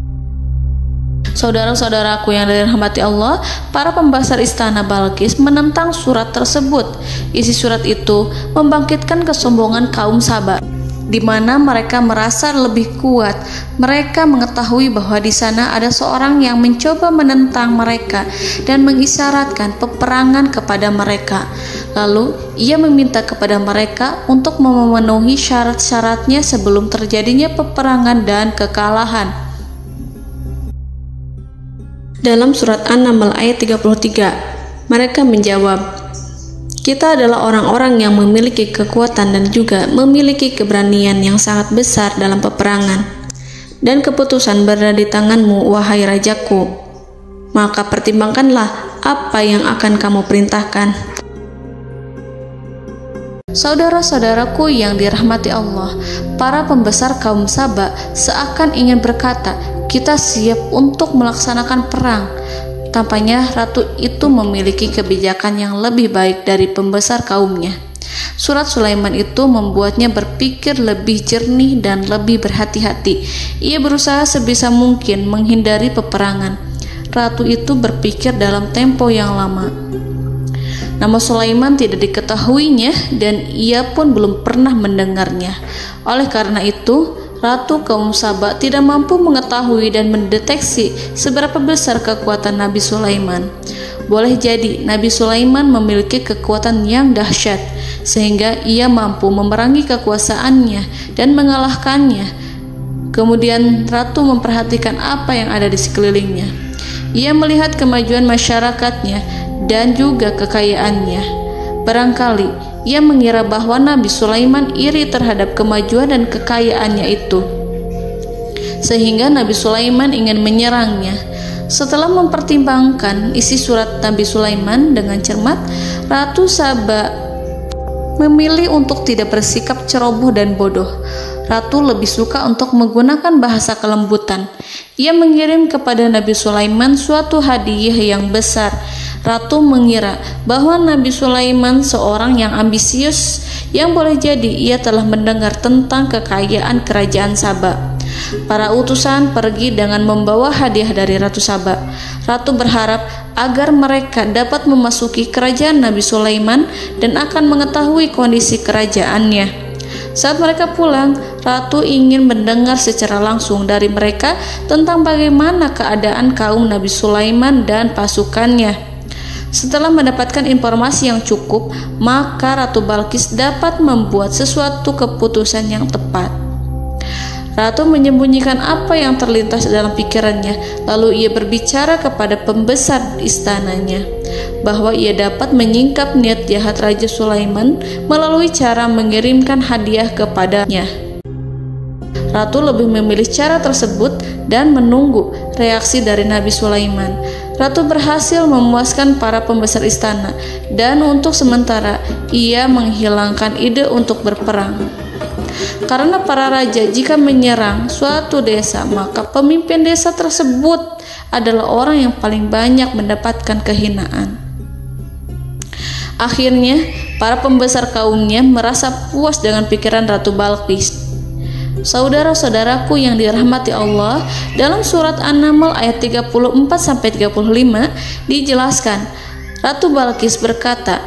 Saudara-saudaraku yang dirahmati Allah, para pembesar istana Balqis menentang surat tersebut. Isi surat itu membangkitkan kesombongan kaum Sabak, di mana mereka merasa lebih kuat. Mereka mengetahui bahwa di sana ada seorang yang mencoba menentang mereka dan mengisyaratkan peperangan kepada mereka. Lalu ia meminta kepada mereka untuk memenuhi syarat-syaratnya sebelum terjadinya peperangan dan kekalahan. Dalam surat An-Naml ayat 33, mereka menjawab, "Kita adalah orang-orang yang memiliki kekuatan dan juga memiliki keberanian yang sangat besar dalam peperangan. Dan keputusan berada di tanganmu, wahai rajaku. Maka pertimbangkanlah apa yang akan kamu perintahkan." Saudara-saudaraku yang dirahmati Allah, para pembesar kaum Sabak seakan ingin berkata, "Kita siap untuk melaksanakan perang." Tampaknya ratu itu memiliki kebijakan yang lebih baik dari pembesar kaumnya. Surat Sulaiman itu membuatnya berpikir lebih jernih dan lebih berhati-hati. Ia berusaha sebisa mungkin menghindari peperangan. Ratu itu berpikir dalam tempo yang lama. Nama Sulaiman tidak diketahuinya dan ia pun belum pernah mendengarnya. Oleh karena itu, Ratu kaum Sabak tidak mampu mengetahui dan mendeteksi seberapa besar kekuatan Nabi Sulaiman. boleh jadi Nabi Sulaiman memiliki kekuatan yang dahsyat sehingga ia mampu memerangi kekuasaannya dan mengalahkannya. Kemudian ratu memperhatikan apa yang ada di sekelilingnya. Ia melihat kemajuan masyarakatnya dan juga kekayaannya. Barangkali ia mengira bahwa Nabi Sulaiman iri terhadap kemajuan dan kekayaannya itu, sehingga Nabi Sulaiman ingin menyerangnya. Setelah mempertimbangkan isi surat Nabi Sulaiman dengan cermat, Ratu Saba memilih untuk tidak bersikap ceroboh dan bodoh. Ratu lebih suka untuk menggunakan bahasa kelembutan. Ia mengirim kepada Nabi Sulaiman suatu hadiah yang besar. Ratu mengira bahwa Nabi Sulaiman seorang yang ambisius, yang boleh jadi ia telah mendengar tentang kekayaan kerajaan Saba. Para utusan pergi dengan membawa hadiah dari Ratu Saba. Ratu berharap agar mereka dapat memasuki kerajaan Nabi Sulaiman dan akan mengetahui kondisi kerajaannya. Saat mereka pulang, Ratu ingin mendengar secara langsung dari mereka tentang bagaimana keadaan kaum Nabi Sulaiman dan pasukannya. Setelah mendapatkan informasi yang cukup, maka Ratu Balqis dapat membuat sesuatu keputusan yang tepat. Ratu menyembunyikan apa yang terlintas dalam pikirannya, lalu ia berbicara kepada pembesar istananya bahwa ia dapat menyingkap niat jahat Raja Sulaiman melalui cara mengirimkan hadiah kepadanya. Ratu lebih memilih cara tersebut dan menunggu reaksi dari Nabi Sulaiman. Ratu berhasil memuaskan para pembesar istana, dan untuk sementara ia menghilangkan ide untuk berperang. Karena para raja jika menyerang suatu desa, maka pemimpin desa tersebut adalah orang yang paling banyak mendapatkan kehinaan. Akhirnya, para pembesar kaumnya merasa puas dengan pikiran Ratu Balqis. Saudara-saudaraku yang dirahmati Allah, dalam surat An-Naml ayat 34-35 dijelaskan, Ratu Balqis berkata,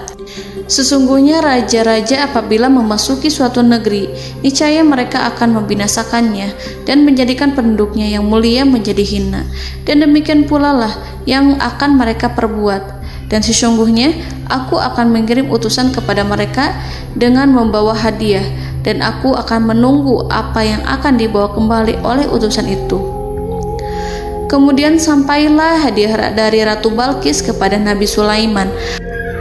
"Sesungguhnya raja-raja apabila memasuki suatu negeri, niscaya mereka akan membinasakannya dan menjadikan penduduknya yang mulia menjadi hina. Dan demikian pula lah yang akan mereka perbuat. Dan sesungguhnya aku akan mengirim utusan kepada mereka dengan membawa hadiah, dan aku akan menunggu apa yang akan dibawa kembali oleh utusan itu." Kemudian sampailah hadiah dari Ratu Balqis kepada Nabi Sulaiman.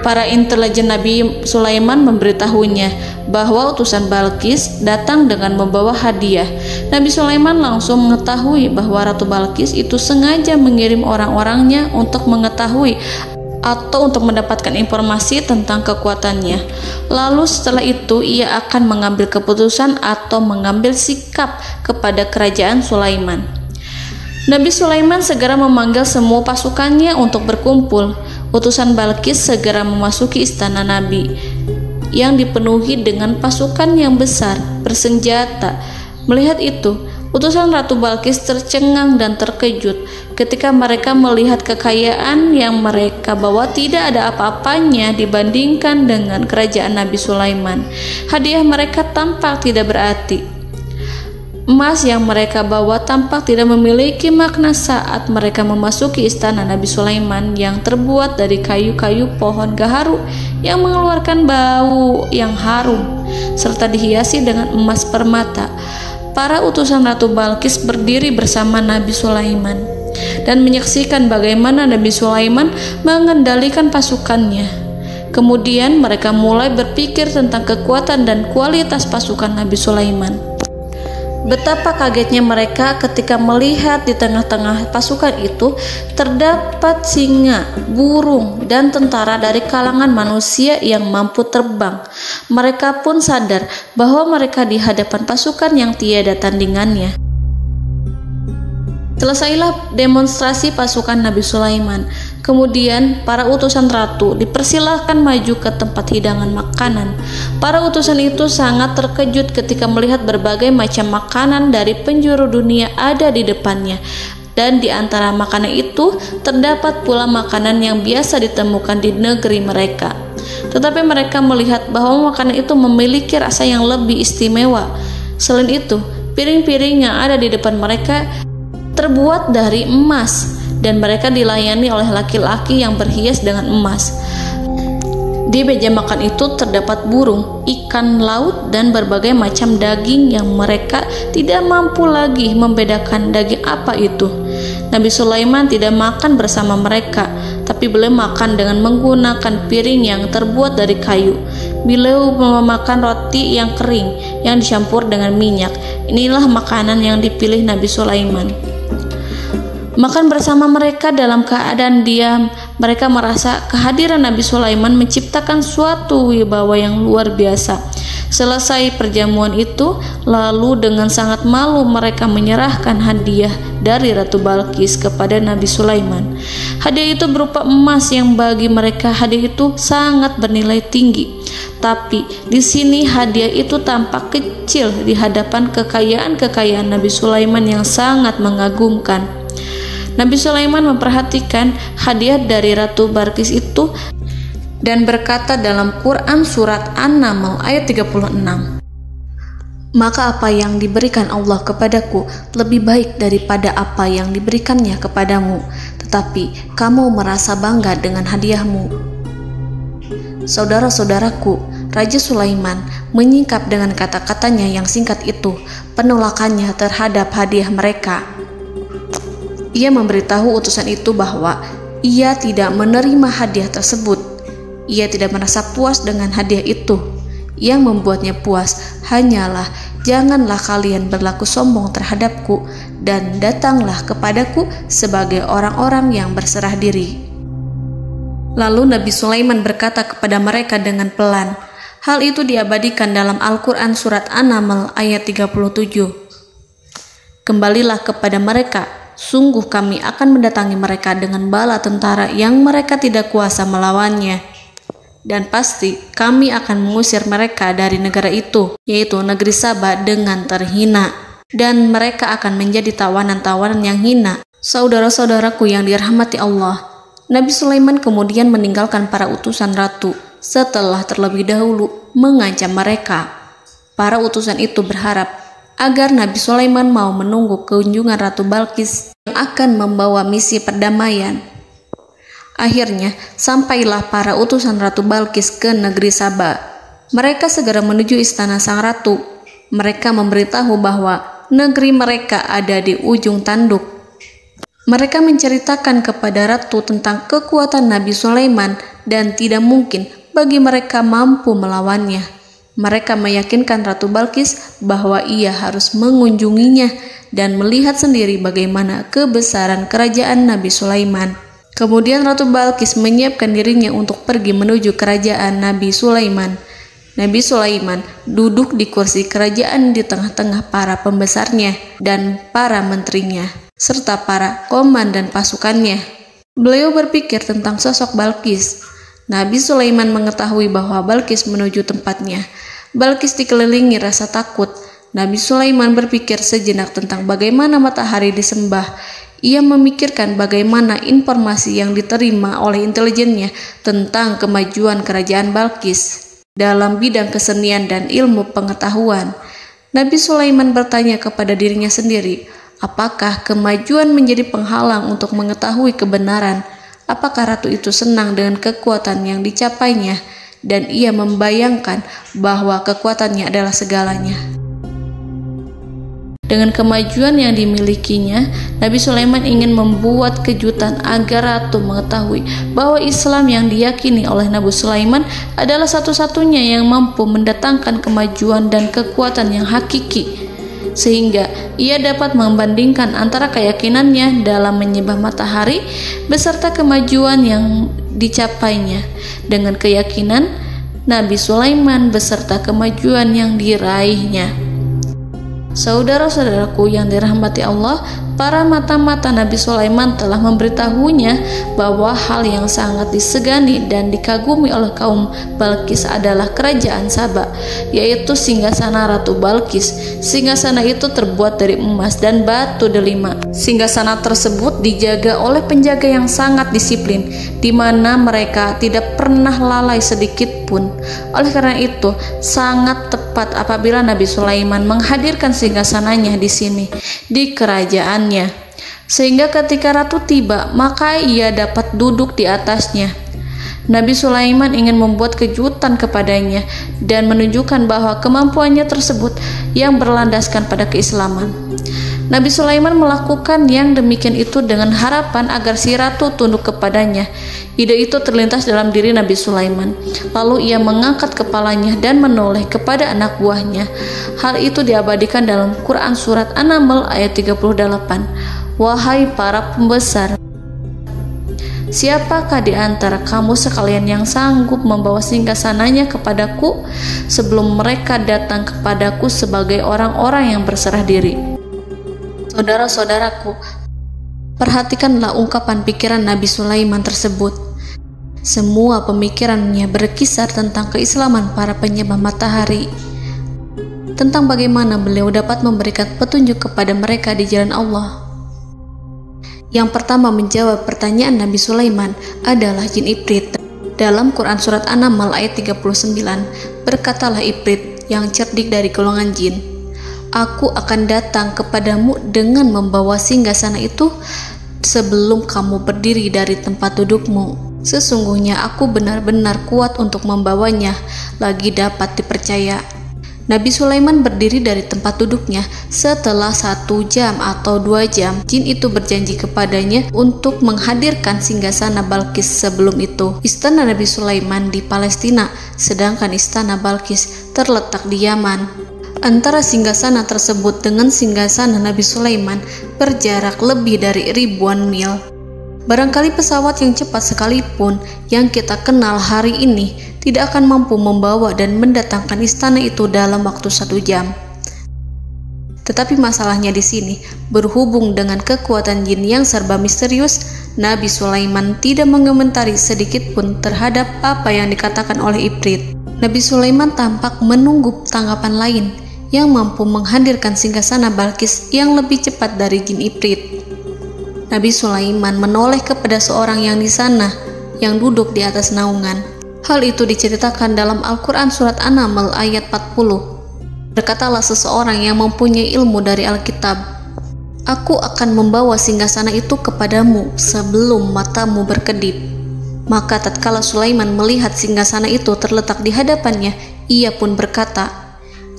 Para intelijen Nabi Sulaiman memberitahunya bahwa utusan Balqis datang dengan membawa hadiah. Nabi Sulaiman langsung mengetahui bahwa Ratu Balqis itu sengaja mengirim orang-orangnya untuk mengetahui atau untuk mendapatkan informasi tentang kekuatannya. Lalu setelah itu ia akan mengambil keputusan atau mengambil sikap kepada kerajaan Sulaiman. Nabi Sulaiman segera memanggil semua pasukannya untuk berkumpul. Utusan Balqis segera memasuki istana Nabi yang dipenuhi dengan pasukan yang besar bersenjata. Melihat itu, utusan Ratu Balqis tercengang dan terkejut ketika mereka melihat kekayaan yang mereka bawa tidak ada apa-apanya dibandingkan dengan kerajaan Nabi Sulaiman. Hadiah mereka tampak tidak berarti. Emas yang mereka bawa tampak tidak memiliki makna saat mereka memasuki istana Nabi Sulaiman yang terbuat dari kayu-kayu pohon gaharu yang mengeluarkan bau yang harum serta dihiasi dengan emas permata. Para utusan Ratu Balqis berdiri bersama Nabi Sulaiman dan menyaksikan bagaimana Nabi Sulaiman mengendalikan pasukannya. Kemudian mereka mulai berpikir tentang kekuatan dan kualitas pasukan Nabi Sulaiman. Betapa kagetnya mereka ketika melihat di tengah-tengah pasukan itu terdapat singa, burung, dan tentara dari kalangan manusia yang mampu terbang. Mereka pun sadar bahwa mereka di hadapan pasukan yang tiada tandingannya. Selesailah demonstrasi pasukan Nabi Sulaiman. Kemudian para utusan ratu dipersilahkan maju ke tempat hidangan makanan. Para utusan itu sangat terkejut ketika melihat berbagai macam makanan dari penjuru dunia ada di depannya. Dan di antara makanan itu terdapat pula makanan yang biasa ditemukan di negeri mereka. Tetapi mereka melihat bahwa makanan itu memiliki rasa yang lebih istimewa. Selain itu, piring-piring yang ada di depan mereka terbuat dari emas dan mereka dilayani oleh laki-laki yang berhias dengan emas. Di meja makan itu terdapat burung, ikan laut, dan berbagai macam daging yang mereka tidak mampu lagi membedakan daging apa itu. Nabi Sulaiman tidak makan bersama mereka, tapi beliau makan dengan menggunakan piring yang terbuat dari kayu. Beliau memakan roti yang kering yang dicampur dengan minyak. Inilah makanan yang dipilih Nabi Sulaiman. Makan bersama mereka dalam keadaan diam, mereka merasa kehadiran Nabi Sulaiman menciptakan suatu wibawa yang luar biasa. Selesai perjamuan itu, lalu dengan sangat malu mereka menyerahkan hadiah dari Ratu Balqis kepada Nabi Sulaiman. Hadiah itu berupa emas yang bagi mereka hadiah itu sangat bernilai tinggi. Tapi di sini hadiah itu tampak kecil di hadapan kekayaan Nabi Sulaiman yang sangat mengagumkan. Nabi Sulaiman memperhatikan hadiah dari Ratu Balqis itu dan berkata dalam Quran surat An-Naml ayat 36, "Maka apa yang diberikan Allah kepadaku lebih baik daripada apa yang diberikannya kepadamu, tetapi kamu merasa bangga dengan hadiahmu." Saudara-saudaraku, Raja Sulaiman menyingkap dengan kata-katanya yang singkat itu penolakannya terhadap hadiah mereka. Ia memberitahu utusan itu bahwa ia tidak menerima hadiah tersebut. Ia tidak merasa puas dengan hadiah itu. Yang membuatnya puas hanyalah, janganlah kalian berlaku sombong terhadapku dan datanglah kepadaku sebagai orang-orang yang berserah diri. Lalu Nabi Sulaiman berkata kepada mereka dengan pelan. Hal itu diabadikan dalam Al-Quran surat An-Naml ayat 37. "Kembalilah kepada mereka, sungguh kami akan mendatangi mereka dengan bala tentara yang mereka tidak kuasa melawannya. Dan pasti kami akan mengusir mereka dari negara itu, yaitu negeri Saba, dengan terhina. Dan mereka akan menjadi tawanan-tawanan yang hina." Saudara-saudaraku yang dirahmati Allah, Nabi Sulaiman kemudian meninggalkan para utusan ratu setelah terlebih dahulu mengancam mereka. Para utusan itu berharap agar Nabi Sulaiman mau menunggu kunjungan Ratu Balqis yang akan membawa misi perdamaian. Akhirnya, sampailah para utusan Ratu Balqis ke negeri Saba. Mereka segera menuju istana sang ratu. Mereka memberitahu bahwa negeri mereka ada di ujung tanduk. Mereka menceritakan kepada ratu tentang kekuatan Nabi Sulaiman dan tidak mungkin bagi mereka mampu melawannya. Mereka meyakinkan Ratu Balqis bahwa ia harus mengunjunginya dan melihat sendiri bagaimana kebesaran kerajaan Nabi Sulaiman. Kemudian Ratu Balqis menyiapkan dirinya untuk pergi menuju kerajaan Nabi Sulaiman. Nabi Sulaiman duduk di kursi kerajaan di tengah-tengah para pembesarnya dan para menterinya, serta para komandan pasukannya. Beliau berpikir tentang sosok Balqis. Nabi Sulaiman mengetahui bahwa Balqis menuju tempatnya. Balqis dikelilingi rasa takut. Nabi Sulaiman berpikir sejenak tentang bagaimana matahari disembah. Ia memikirkan bagaimana informasi yang diterima oleh intelijennya tentang kemajuan kerajaan Balqis dalam bidang kesenian dan ilmu pengetahuan. Nabi Sulaiman bertanya kepada dirinya sendiri, apakah kemajuan menjadi penghalang untuk mengetahui kebenaran? Apakah ratu itu senang dengan kekuatan yang dicapainya? Dan ia membayangkan bahwa kekuatannya adalah segalanya. Dengan kemajuan yang dimilikinya, Nabi Sulaiman ingin membuat kejutan agar ratu mengetahui bahwa Islam yang diyakini oleh Nabi Sulaiman adalah satu-satunya yang mampu mendatangkan kemajuan dan kekuatan yang hakiki, sehingga ia dapat membandingkan antara keyakinannya dalam menyembah matahari beserta kemajuan yang dicapainya dengan keyakinan Nabi Sulaiman beserta kemajuan yang diraihnya. Saudara-saudaraku yang dirahmati Allah, para mata-mata Nabi Sulaiman telah memberitahunya bahwa hal yang sangat disegani dan dikagumi oleh kaum Balqis adalah kerajaan Saba, yaitu singgasana Ratu Balqis. Singgasana itu terbuat dari emas dan batu delima. Singgasana tersebut dijaga oleh penjaga yang sangat disiplin, di mana mereka tidak pernah lalai sedikit pun. Oleh karena itu, sangat tepat apabila Nabi Sulaiman menghadirkan singgasananya di sini, di kerajaannya. sehingga ketika ratu tiba, maka ia dapat duduk di atasnya. Nabi Sulaiman ingin membuat kejutan kepadanya dan menunjukkan bahwa kemampuannya tersebut yang berlandaskan pada keislaman. Nabi Sulaiman melakukan yang demikian itu dengan harapan agar si ratu tunduk kepadanya. Ide itu terlintas dalam diri Nabi Sulaiman. Lalu ia mengangkat kepalanya dan menoleh kepada anak buahnya. Hal itu diabadikan dalam Quran Surat An-Naml ayat 38. Wahai para pembesar, siapakah di antara kamu sekalian yang sanggup membawa singgasananya kepadaku sebelum mereka datang kepadaku sebagai orang-orang yang berserah diri? Saudara-saudaraku, perhatikanlah ungkapan pikiran Nabi Sulaiman tersebut. Semua pemikirannya berkisar tentang keislaman para penyembah matahari, tentang bagaimana beliau dapat memberikan petunjuk kepada mereka di jalan Allah. Yang pertama menjawab pertanyaan Nabi Sulaiman adalah jin Ifrit. Dalam Quran Surat An-Naml ayat 39, berkatalah Ifrit yang cerdik dari golongan jin, "Aku akan datang kepadamu dengan membawa singgasana itu sebelum kamu berdiri dari tempat dudukmu. Sesungguhnya aku benar-benar kuat untuk membawanya, lagi dapat dipercaya." Nabi Sulaiman berdiri dari tempat duduknya. Setelah 1 jam atau 2 jam, jin itu berjanji kepadanya untuk menghadirkan singgasana Balkis. Sebelum itu, istana Nabi Sulaiman di Palestina, sedangkan istana Balkis terletak di Yaman. Antara singgasana tersebut dengan singgasana Nabi Sulaiman berjarak lebih dari ribuan mil. Barangkali pesawat yang cepat sekalipun yang kita kenal hari ini tidak akan mampu membawa dan mendatangkan istana itu dalam waktu 1 jam. Tetapi masalahnya di sini, berhubung dengan kekuatan jin yang serba misterius, Nabi Sulaiman tidak mengomentari sedikit pun terhadap apa yang dikatakan oleh Ifrit. Nabi Sulaiman tampak menunggu tanggapan lain yang mampu menghadirkan singgasana Balkis yang lebih cepat dari jin Ifrit. Nabi Sulaiman menoleh kepada seorang yang di sana, yang duduk di atas naungan. Hal itu diceritakan dalam Al-Quran Surat An-Naml ayat 40. Berkatalah seseorang yang mempunyai ilmu dari Alkitab, "Aku akan membawa singgasana itu kepadamu sebelum matamu berkedip." Maka tatkala Sulaiman melihat singgasana itu terletak di hadapannya, ia pun berkata,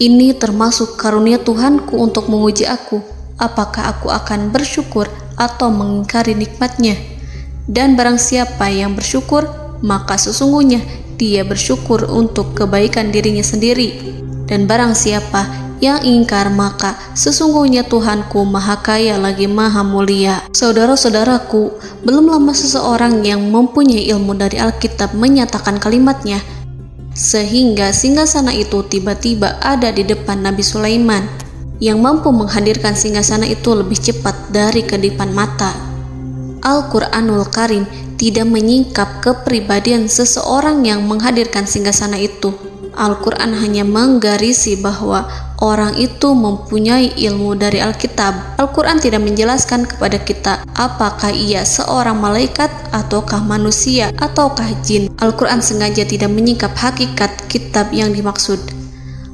"Ini termasuk karunia Tuhanku untuk menguji aku. Apakah aku akan bersyukur atau mengingkari nikmatnya? Dan barang siapa yang bersyukur, maka sesungguhnya dia bersyukur untuk kebaikan dirinya sendiri. Dan barang siapa yang ingkar, maka sesungguhnya Tuhanku maha kaya lagi maha mulia." Saudara-saudaraku, belum lama seseorang yang mempunyai ilmu dari Alkitab menyatakan kalimatnya, sehingga singgasana itu tiba-tiba ada di depan Nabi Sulaiman, yang mampu menghadirkan singgasana itu lebih cepat dari kedipan mata. Al-Quranul Karim tidak menyingkap kepribadian seseorang yang menghadirkan singgasana itu. Al-Quran hanya menggarisi bahwa orang itu mempunyai ilmu dari Alkitab. Al-Quran tidak menjelaskan kepada kita apakah ia seorang malaikat ataukah manusia ataukah jin. Al-Quran sengaja tidak menyingkap hakikat kitab yang dimaksud.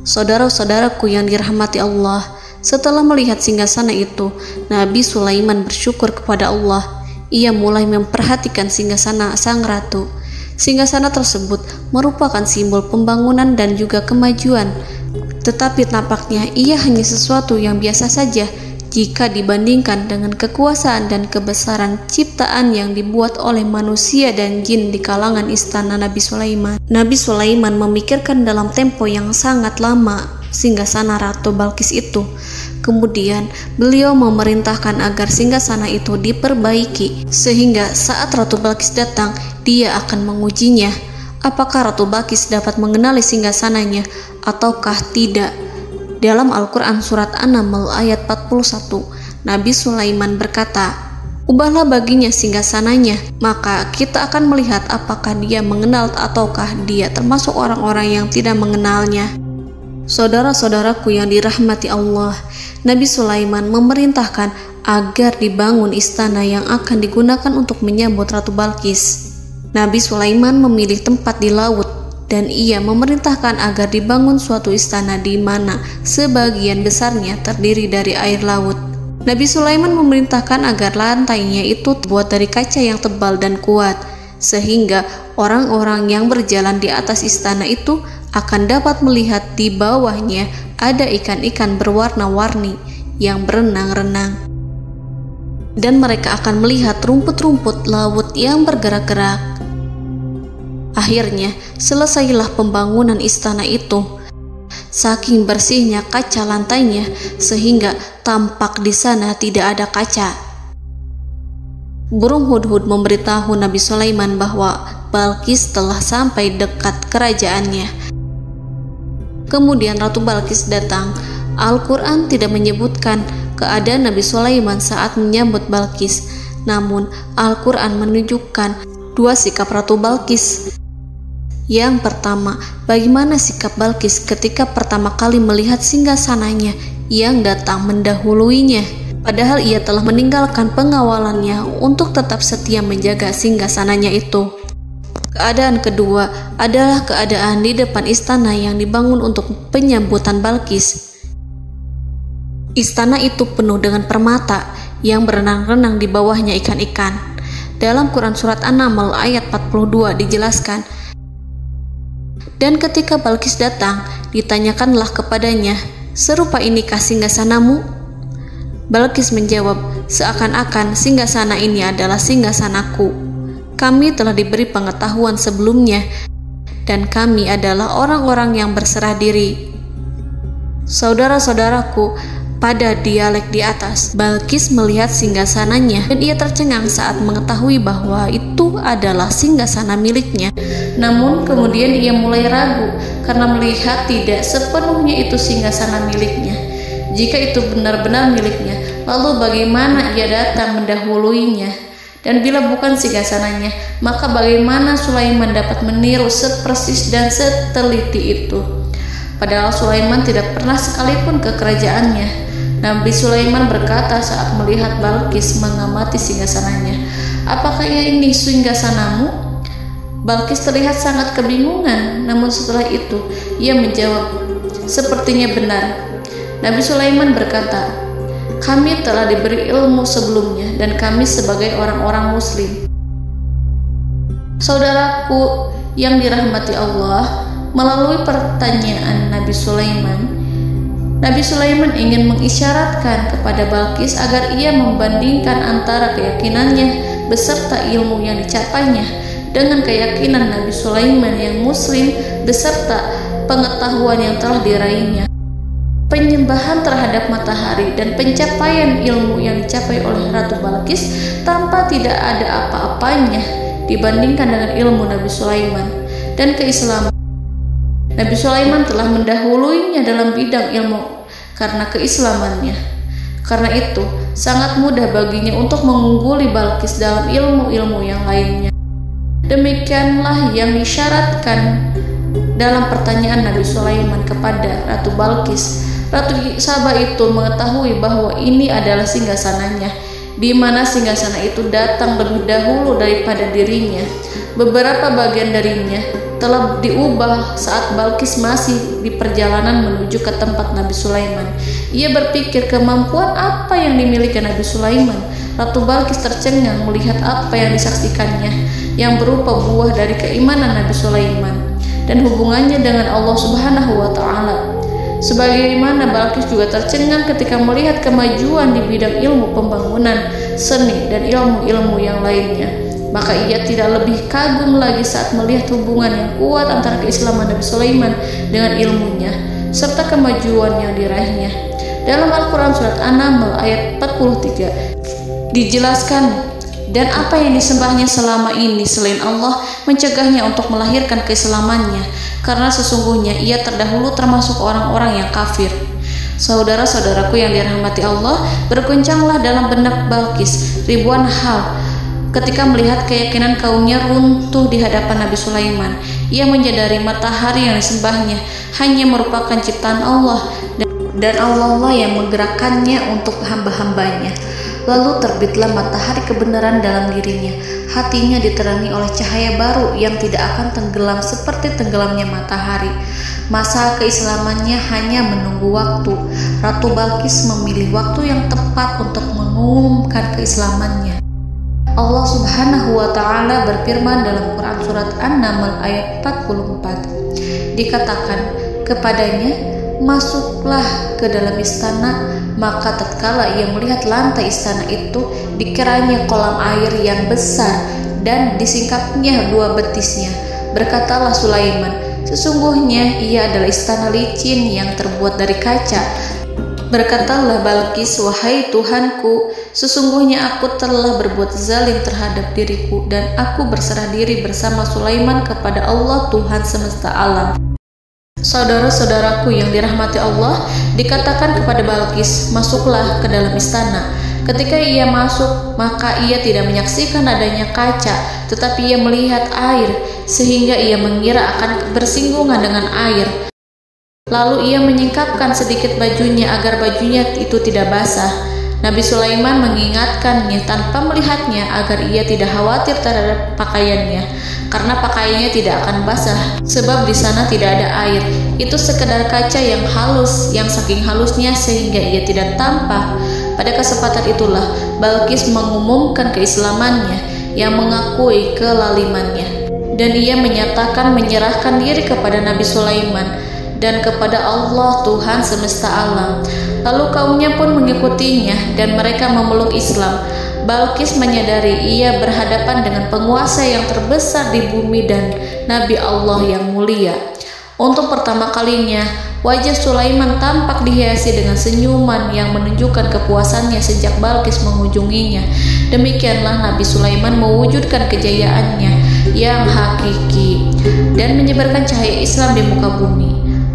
Saudara-saudaraku yang dirahmati Allah, setelah melihat singgasana itu, Nabi Sulaiman bersyukur kepada Allah. Ia mulai memperhatikan singgasana sang ratu. Singgasana tersebut merupakan simbol pembangunan dan juga kemajuan, tetapi tampaknya ia hanya sesuatu yang biasa saja jika dibandingkan dengan kekuasaan dan kebesaran ciptaan yang dibuat oleh manusia dan jin di kalangan istana Nabi Sulaiman. Nabi Sulaiman memikirkan dalam tempo yang sangat lama singgasana Ratu Balkis itu. Kemudian beliau memerintahkan agar singgasana itu diperbaiki, sehingga saat Ratu Balkis datang, dia akan mengujinya. Apakah Ratu Balkis dapat mengenali singgasananya ataukah tidak? Dalam Al-Quran Surat An-Naml ayat 41, Nabi Sulaiman berkata, "Ubahlah baginya singgasananya, maka kita akan melihat apakah dia mengenal ataukah dia termasuk orang-orang yang tidak mengenalnya." Saudara-saudaraku yang dirahmati Allah, Nabi Sulaiman memerintahkan agar dibangun istana yang akan digunakan untuk menyambut Ratu Balkis. Nabi Sulaiman memilih tempat di laut, dan ia memerintahkan agar dibangun suatu istana di mana sebagian besarnya terdiri dari air laut. Nabi Sulaiman memerintahkan agar lantainya itu terbuat dari kaca yang tebal dan kuat, sehingga orang-orang yang berjalan di atas istana itu akan dapat melihat di bawahnya ada ikan-ikan berwarna-warni yang berenang-renang. Dan mereka akan melihat rumput-rumput laut yang bergerak-gerak. Akhirnya, selesailah pembangunan istana itu. Saking bersihnya kaca lantainya, sehingga tampak di sana tidak ada kaca. Burung hudhud memberitahu Nabi Sulaiman bahwa Balqis telah sampai dekat kerajaannya. Kemudian Ratu Balqis datang. Al-Quran tidak menyebutkan keadaan Nabi Sulaiman saat menyambut Balqis, namun Al-Quran menunjukkan dua sikap Ratu Balqis. Yang pertama, bagaimana sikap Balqis ketika pertama kali melihat singgasananya yang datang mendahuluinya, padahal ia telah meninggalkan pengawalannya untuk tetap setia menjaga singgasananya itu. Keadaan kedua adalah keadaan di depan istana yang dibangun untuk penyambutan Balqis. Istana itu penuh dengan permata yang berenang-renang di bawahnya ikan-ikan. Dalam Quran Surat An-Naml ayat 42 dijelaskan, dan ketika Balqis datang, ditanyakanlah kepadanya, "Serupa inikah singgasanamu?" Balqis menjawab, "Seakan-akan singgasana ini adalah singgasanaku. Kami telah diberi pengetahuan sebelumnya, dan kami adalah orang-orang yang berserah diri." Saudara-saudaraku, pada dialek di atas, Balqis melihat singgasananya dan ia tercengang saat mengetahui bahwa itu adalah singgasana miliknya. Namun kemudian ia mulai ragu karena melihat tidak sepenuhnya itu singgasana miliknya. Jika itu benar-benar miliknya, lalu bagaimana ia datang mendahuluinya? Dan bila bukan singgasananya, maka bagaimana Sulaiman dapat meniru sepersis dan seteliti itu? Padahal Sulaiman tidak pernah sekalipun ke kerajaannya. Nabi Sulaiman berkata saat melihat Balqis mengamati singgasananya, "Apakah ini singgasanamu?" Balqis terlihat sangat kebingungan, namun setelah itu ia menjawab, "Sepertinya benar." Nabi Sulaiman berkata, "Kami telah diberi ilmu sebelumnya dan kami sebagai orang-orang muslim." Saudaraku yang dirahmati Allah, melalui pertanyaan Nabi Sulaiman ingin mengisyaratkan kepada Balqis agar ia membandingkan antara keyakinannya beserta ilmu yang dicapainya dengan keyakinan Nabi Sulaiman yang muslim beserta pengetahuan yang telah diraihnya. Penyembahan terhadap matahari dan pencapaian ilmu yang dicapai oleh Ratu Balqis tanpa tidak ada apa-apanya dibandingkan dengan ilmu Nabi Sulaiman dan keislaman. Nabi Sulaiman telah mendahuluinya dalam bidang ilmu karena keislamannya. Karena itu, sangat mudah baginya untuk mengungguli Balqis dalam ilmu-ilmu yang lainnya. Demikianlah yang disyaratkan dalam pertanyaan Nabi Sulaiman kepada Ratu Balqis. Ratu Saba itu mengetahui bahwa ini adalah singgasananya, di mana singgasana itu datang lebih dahulu daripada dirinya. Beberapa bagian darinya telah diubah saat Balqis masih di perjalanan menuju ke tempat Nabi Sulaiman. Ia berpikir kemampuan apa yang dimiliki Nabi Sulaiman. Ratu Balqis tercengang melihat apa yang disaksikannya, yang berupa buah dari keimanan Nabi Sulaiman dan hubungannya dengan Allah Subhanahu wa Ta'ala. Sebagaimana Balqis juga tercengang ketika melihat kemajuan di bidang ilmu pembangunan, seni, dan ilmu-ilmu yang lainnya. Maka ia tidak lebih kagum lagi saat melihat hubungan yang kuat antara keislaman Nabi Sulaiman dengan ilmunya serta kemajuan yang diraihnya. Dalam Al-Quran Surat An-Naml ayat 43 dijelaskan, dan apa yang disembahnya selama ini selain Allah mencegahnya untuk melahirkan keislamannya, karena sesungguhnya ia terdahulu termasuk orang-orang yang kafir. Saudara-saudaraku yang dirahmati Allah, berguncanglah dalam benak Balqis ribuan hal ketika melihat keyakinan kaumnya runtuh di hadapan Nabi Sulaiman. Ia menyadari matahari yang disembahnya hanya merupakan ciptaan Allah, dan Allah lah yang menggerakkannya untuk hamba-hambanya. Lalu terbitlah matahari kebenaran dalam dirinya. Hatinya diterangi oleh cahaya baru yang tidak akan tenggelam seperti tenggelamnya matahari. Masa keislamannya hanya menunggu waktu. Ratu Balqis memilih waktu yang tepat untuk mengumumkan keislamannya. Allah Subhanahu wa Ta'ala berfirman dalam Quran Surat An-Naml ayat 44. Dikatakan kepadanya, masuklah ke dalam istana. Maka tatkala ia melihat lantai istana itu, dikiranya kolam air yang besar dan disingkapnya 2 betisnya. Berkatalah Sulaiman, sesungguhnya ia adalah istana licin yang terbuat dari kaca. Berkatalah Balqis, wahai Tuhanku, sesungguhnya aku telah berbuat zalim terhadap diriku dan aku berserah diri bersama Sulaiman kepada Allah Tuhan semesta alam. Saudara-saudaraku yang dirahmati Allah, dikatakan kepada Balqis, masuklah ke dalam istana. Ketika ia masuk, maka ia tidak menyaksikan adanya kaca, tetapi ia melihat air, sehingga ia mengira akan bersinggungan dengan air. Lalu ia menyingkapkan sedikit bajunya agar bajunya itu tidak basah. Nabi Sulaiman mengingatkannya tanpa melihatnya agar ia tidak khawatir terhadap pakaiannya, karena pakaiannya tidak akan basah sebab di sana tidak ada air. Itu sekedar kaca yang halus, yang saking halusnya sehingga ia tidak tampak. Pada kesempatan itulah Balqis mengumumkan keislamannya yang mengakui kelalimannya, dan ia menyatakan menyerahkan diri kepada Nabi Sulaiman dan kepada Allah Tuhan semesta alam. Lalu kaumnya pun mengikutinya dan mereka memeluk Islam. Balqis menyadari ia berhadapan dengan penguasa yang terbesar di bumi dan Nabi Allah yang mulia. Untuk pertama kalinya, wajah Sulaiman tampak dihiasi dengan senyuman yang menunjukkan kepuasannya sejak Balqis mengunjunginya. Demikianlah Nabi Sulaiman mewujudkan kejayaannya yang hakiki dan menyebarkan cahaya Islam di muka bumi.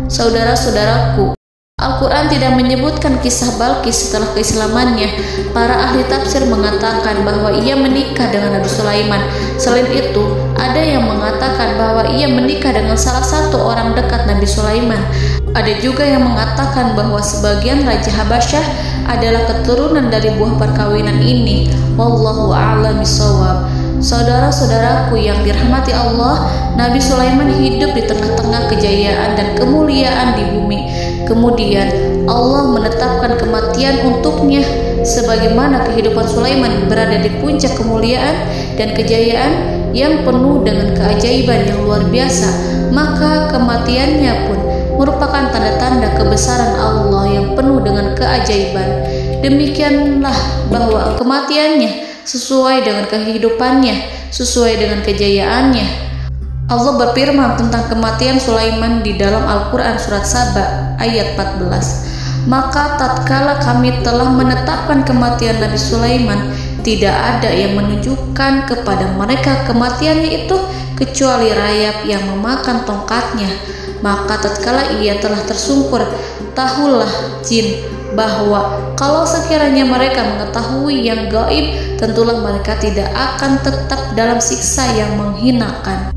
Saudara-saudaraku, Al-Quran tidak menyebutkan kisah Balqis setelah keislamannya. Para ahli tafsir mengatakan bahwa ia menikah dengan Nabi Sulaiman. Selain itu, ada yang mengatakan bahwa ia menikah dengan salah satu orang dekat Nabi Sulaiman. Ada juga yang mengatakan bahwa sebagian Raja Habasyah adalah keturunan dari buah perkawinan ini. Wallahu a'lam bishawab. Saudara-saudaraku yang dirahmati Allah, Nabi Sulaiman hidup di tengah-tengah kejayaan dan kemuliaan di bumi. Kemudian Allah menetapkan kematian untuknya, sebagaimana kehidupan Sulaiman berada di puncak kemuliaan dan kejayaan yang penuh dengan keajaiban yang luar biasa, maka kematiannya pun merupakan tanda-tanda kebesaran Allah yang penuh dengan keajaiban. Demikianlah bahwa kematiannya sesuai dengan kehidupannya, sesuai dengan kejayaannya. Allah berfirman tentang kematian Sulaiman di dalam Al-Quran Surat Saba ayat 14. Maka tatkala kami telah menetapkan kematian Nabi Sulaiman, tidak ada yang menunjukkan kepada mereka kematiannya itu kecuali rayap yang memakan tongkatnya. Maka tatkala ia telah tersungkur, tahulah jin bahwa kalau sekiranya mereka mengetahui yang gaib, tentulah mereka tidak akan tetap dalam siksa yang menghinakan.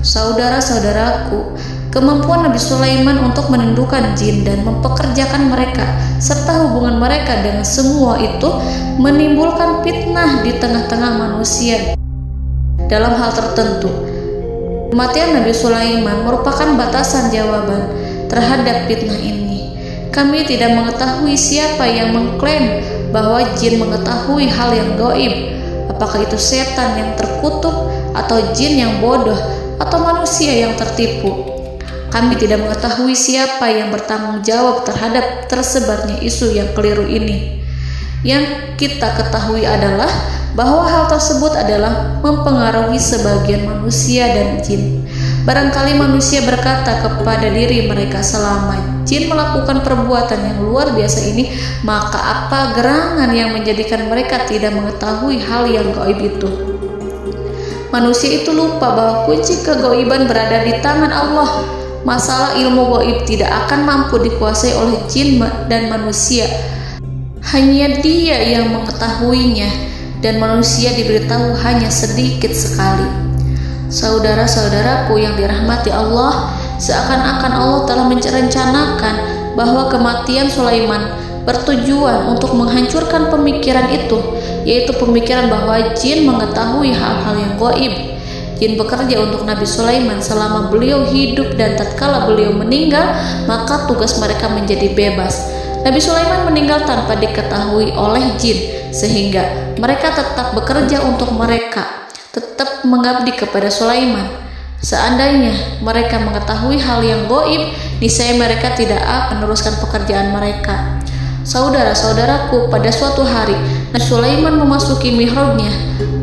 Saudara-saudaraku, kemampuan Nabi Sulaiman untuk menundukkan jin dan mempekerjakan mereka serta hubungan mereka dengan semua itu menimbulkan fitnah di tengah-tengah manusia dalam hal tertentu. Kematian Nabi Sulaiman merupakan batasan jawaban terhadap fitnah ini. Kami tidak mengetahui siapa yang mengklaim bahwa jin mengetahui hal yang gaib. Apakah itu setan yang terkutuk, atau jin yang bodoh, atau manusia yang tertipu? Kami tidak mengetahui siapa yang bertanggung jawab terhadap tersebarnya isu yang keliru ini. Yang kita ketahui adalah bahwa hal tersebut adalah mempengaruhi sebagian manusia dan jin. Barangkali manusia berkata kepada diri mereka, selama jin melakukan perbuatan yang luar biasa ini, maka apa gerangan yang menjadikan mereka tidak mengetahui hal yang gaib itu? Manusia itu lupa bahwa kunci kegaiban berada di tangan Allah. Masalah ilmu gaib tidak akan mampu dikuasai oleh jin dan manusia. Hanya Dia yang mengetahuinya, dan manusia diberitahu hanya sedikit sekali. Saudara-saudaraku yang dirahmati Allah, seakan-akan Allah telah merencanakan bahwa kematian Sulaiman bertujuan untuk menghancurkan pemikiran itu, yaitu pemikiran bahwa jin mengetahui hal-hal yang gaib. Jin bekerja untuk Nabi Sulaiman selama beliau hidup, dan tatkala beliau meninggal, maka tugas mereka menjadi bebas. Nabi Sulaiman meninggal tanpa diketahui oleh jin, sehingga mereka tetap bekerja untuk mereka, tetap mengabdi kepada Sulaiman. Seandainya mereka mengetahui hal yang gaib, niscaya mereka tidak akan meneruskan pekerjaan mereka. Saudara-saudaraku, pada suatu hari Nabi Sulaiman memasuki mihrabnya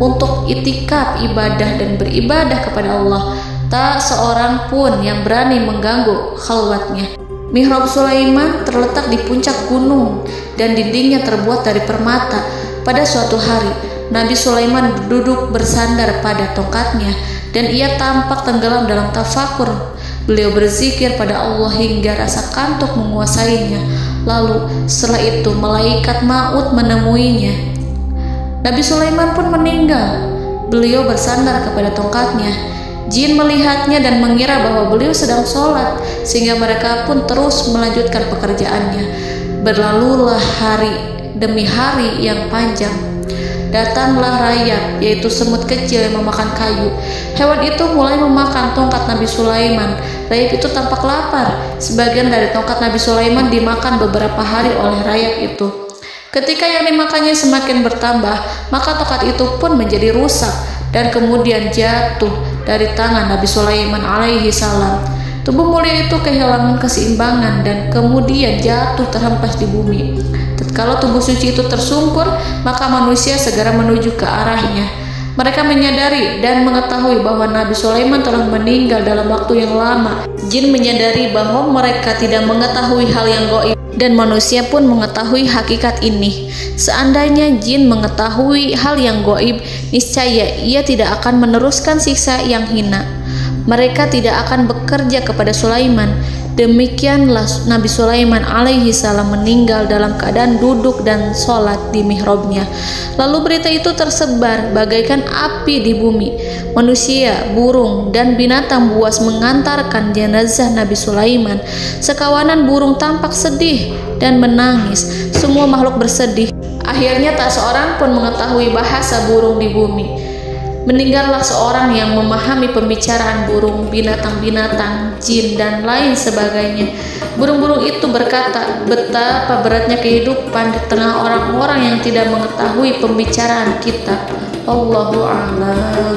untuk itikaf ibadah dan beribadah kepada Allah. Tak seorang pun yang berani mengganggu khalwatnya. Mihrab Sulaiman terletak di puncak gunung dan dindingnya terbuat dari permata. Pada suatu hari, Nabi Sulaiman duduk bersandar pada tongkatnya dan ia tampak tenggelam dalam tafakur. Beliau berzikir pada Allah hingga rasa kantuk menguasainya. Lalu setelah itu malaikat maut menemuinya. Nabi Sulaiman pun meninggal. Beliau bersandar kepada tongkatnya. Jin melihatnya dan mengira bahwa beliau sedang sholat, sehingga mereka pun terus melanjutkan pekerjaannya. Berlalulah hari demi hari yang panjang. Datanglah rayap, yaitu semut kecil yang memakan kayu. Hewan itu mulai memakan tongkat Nabi Sulaiman. Rayap itu tampak lapar. Sebagian dari tongkat Nabi Sulaiman dimakan beberapa hari oleh rayap itu. Ketika yang dimakannya semakin bertambah, maka tongkat itu pun menjadi rusak dan kemudian jatuh dari tangan Nabi Sulaiman alaihi salam. Tubuh mulia itu kehilangan keseimbangan dan kemudian jatuh terhempas di bumi. Tatkala tubuh suci itu tersungkur, maka manusia segera menuju ke arahnya. Mereka menyadari dan mengetahui bahwa Nabi Sulaiman telah meninggal dalam waktu yang lama. Jin menyadari bahwa mereka tidak mengetahui hal yang gaib, dan manusia pun mengetahui hakikat ini. Seandainya jin mengetahui hal yang gaib, niscaya ia tidak akan meneruskan siksa yang hina. Mereka tidak akan bekerja kepada Sulaiman. Demikianlah Nabi Sulaiman alaihi salam meninggal dalam keadaan duduk dan sholat di mihrabnya. Lalu berita itu tersebar bagaikan api di bumi. Manusia, burung, dan binatang buas mengantarkan jenazah Nabi Sulaiman. Sekawanan burung tampak sedih dan menangis. Semua makhluk bersedih. Akhirnya tak seorang pun mengetahui bahasa burung di bumi. Meninggallah seorang yang memahami pembicaraan burung, binatang-binatang, jin, dan lain sebagainya. Burung-burung itu berkata, betapa beratnya kehidupan di tengah orang-orang yang tidak mengetahui pembicaraan kita. Allahu a'lam.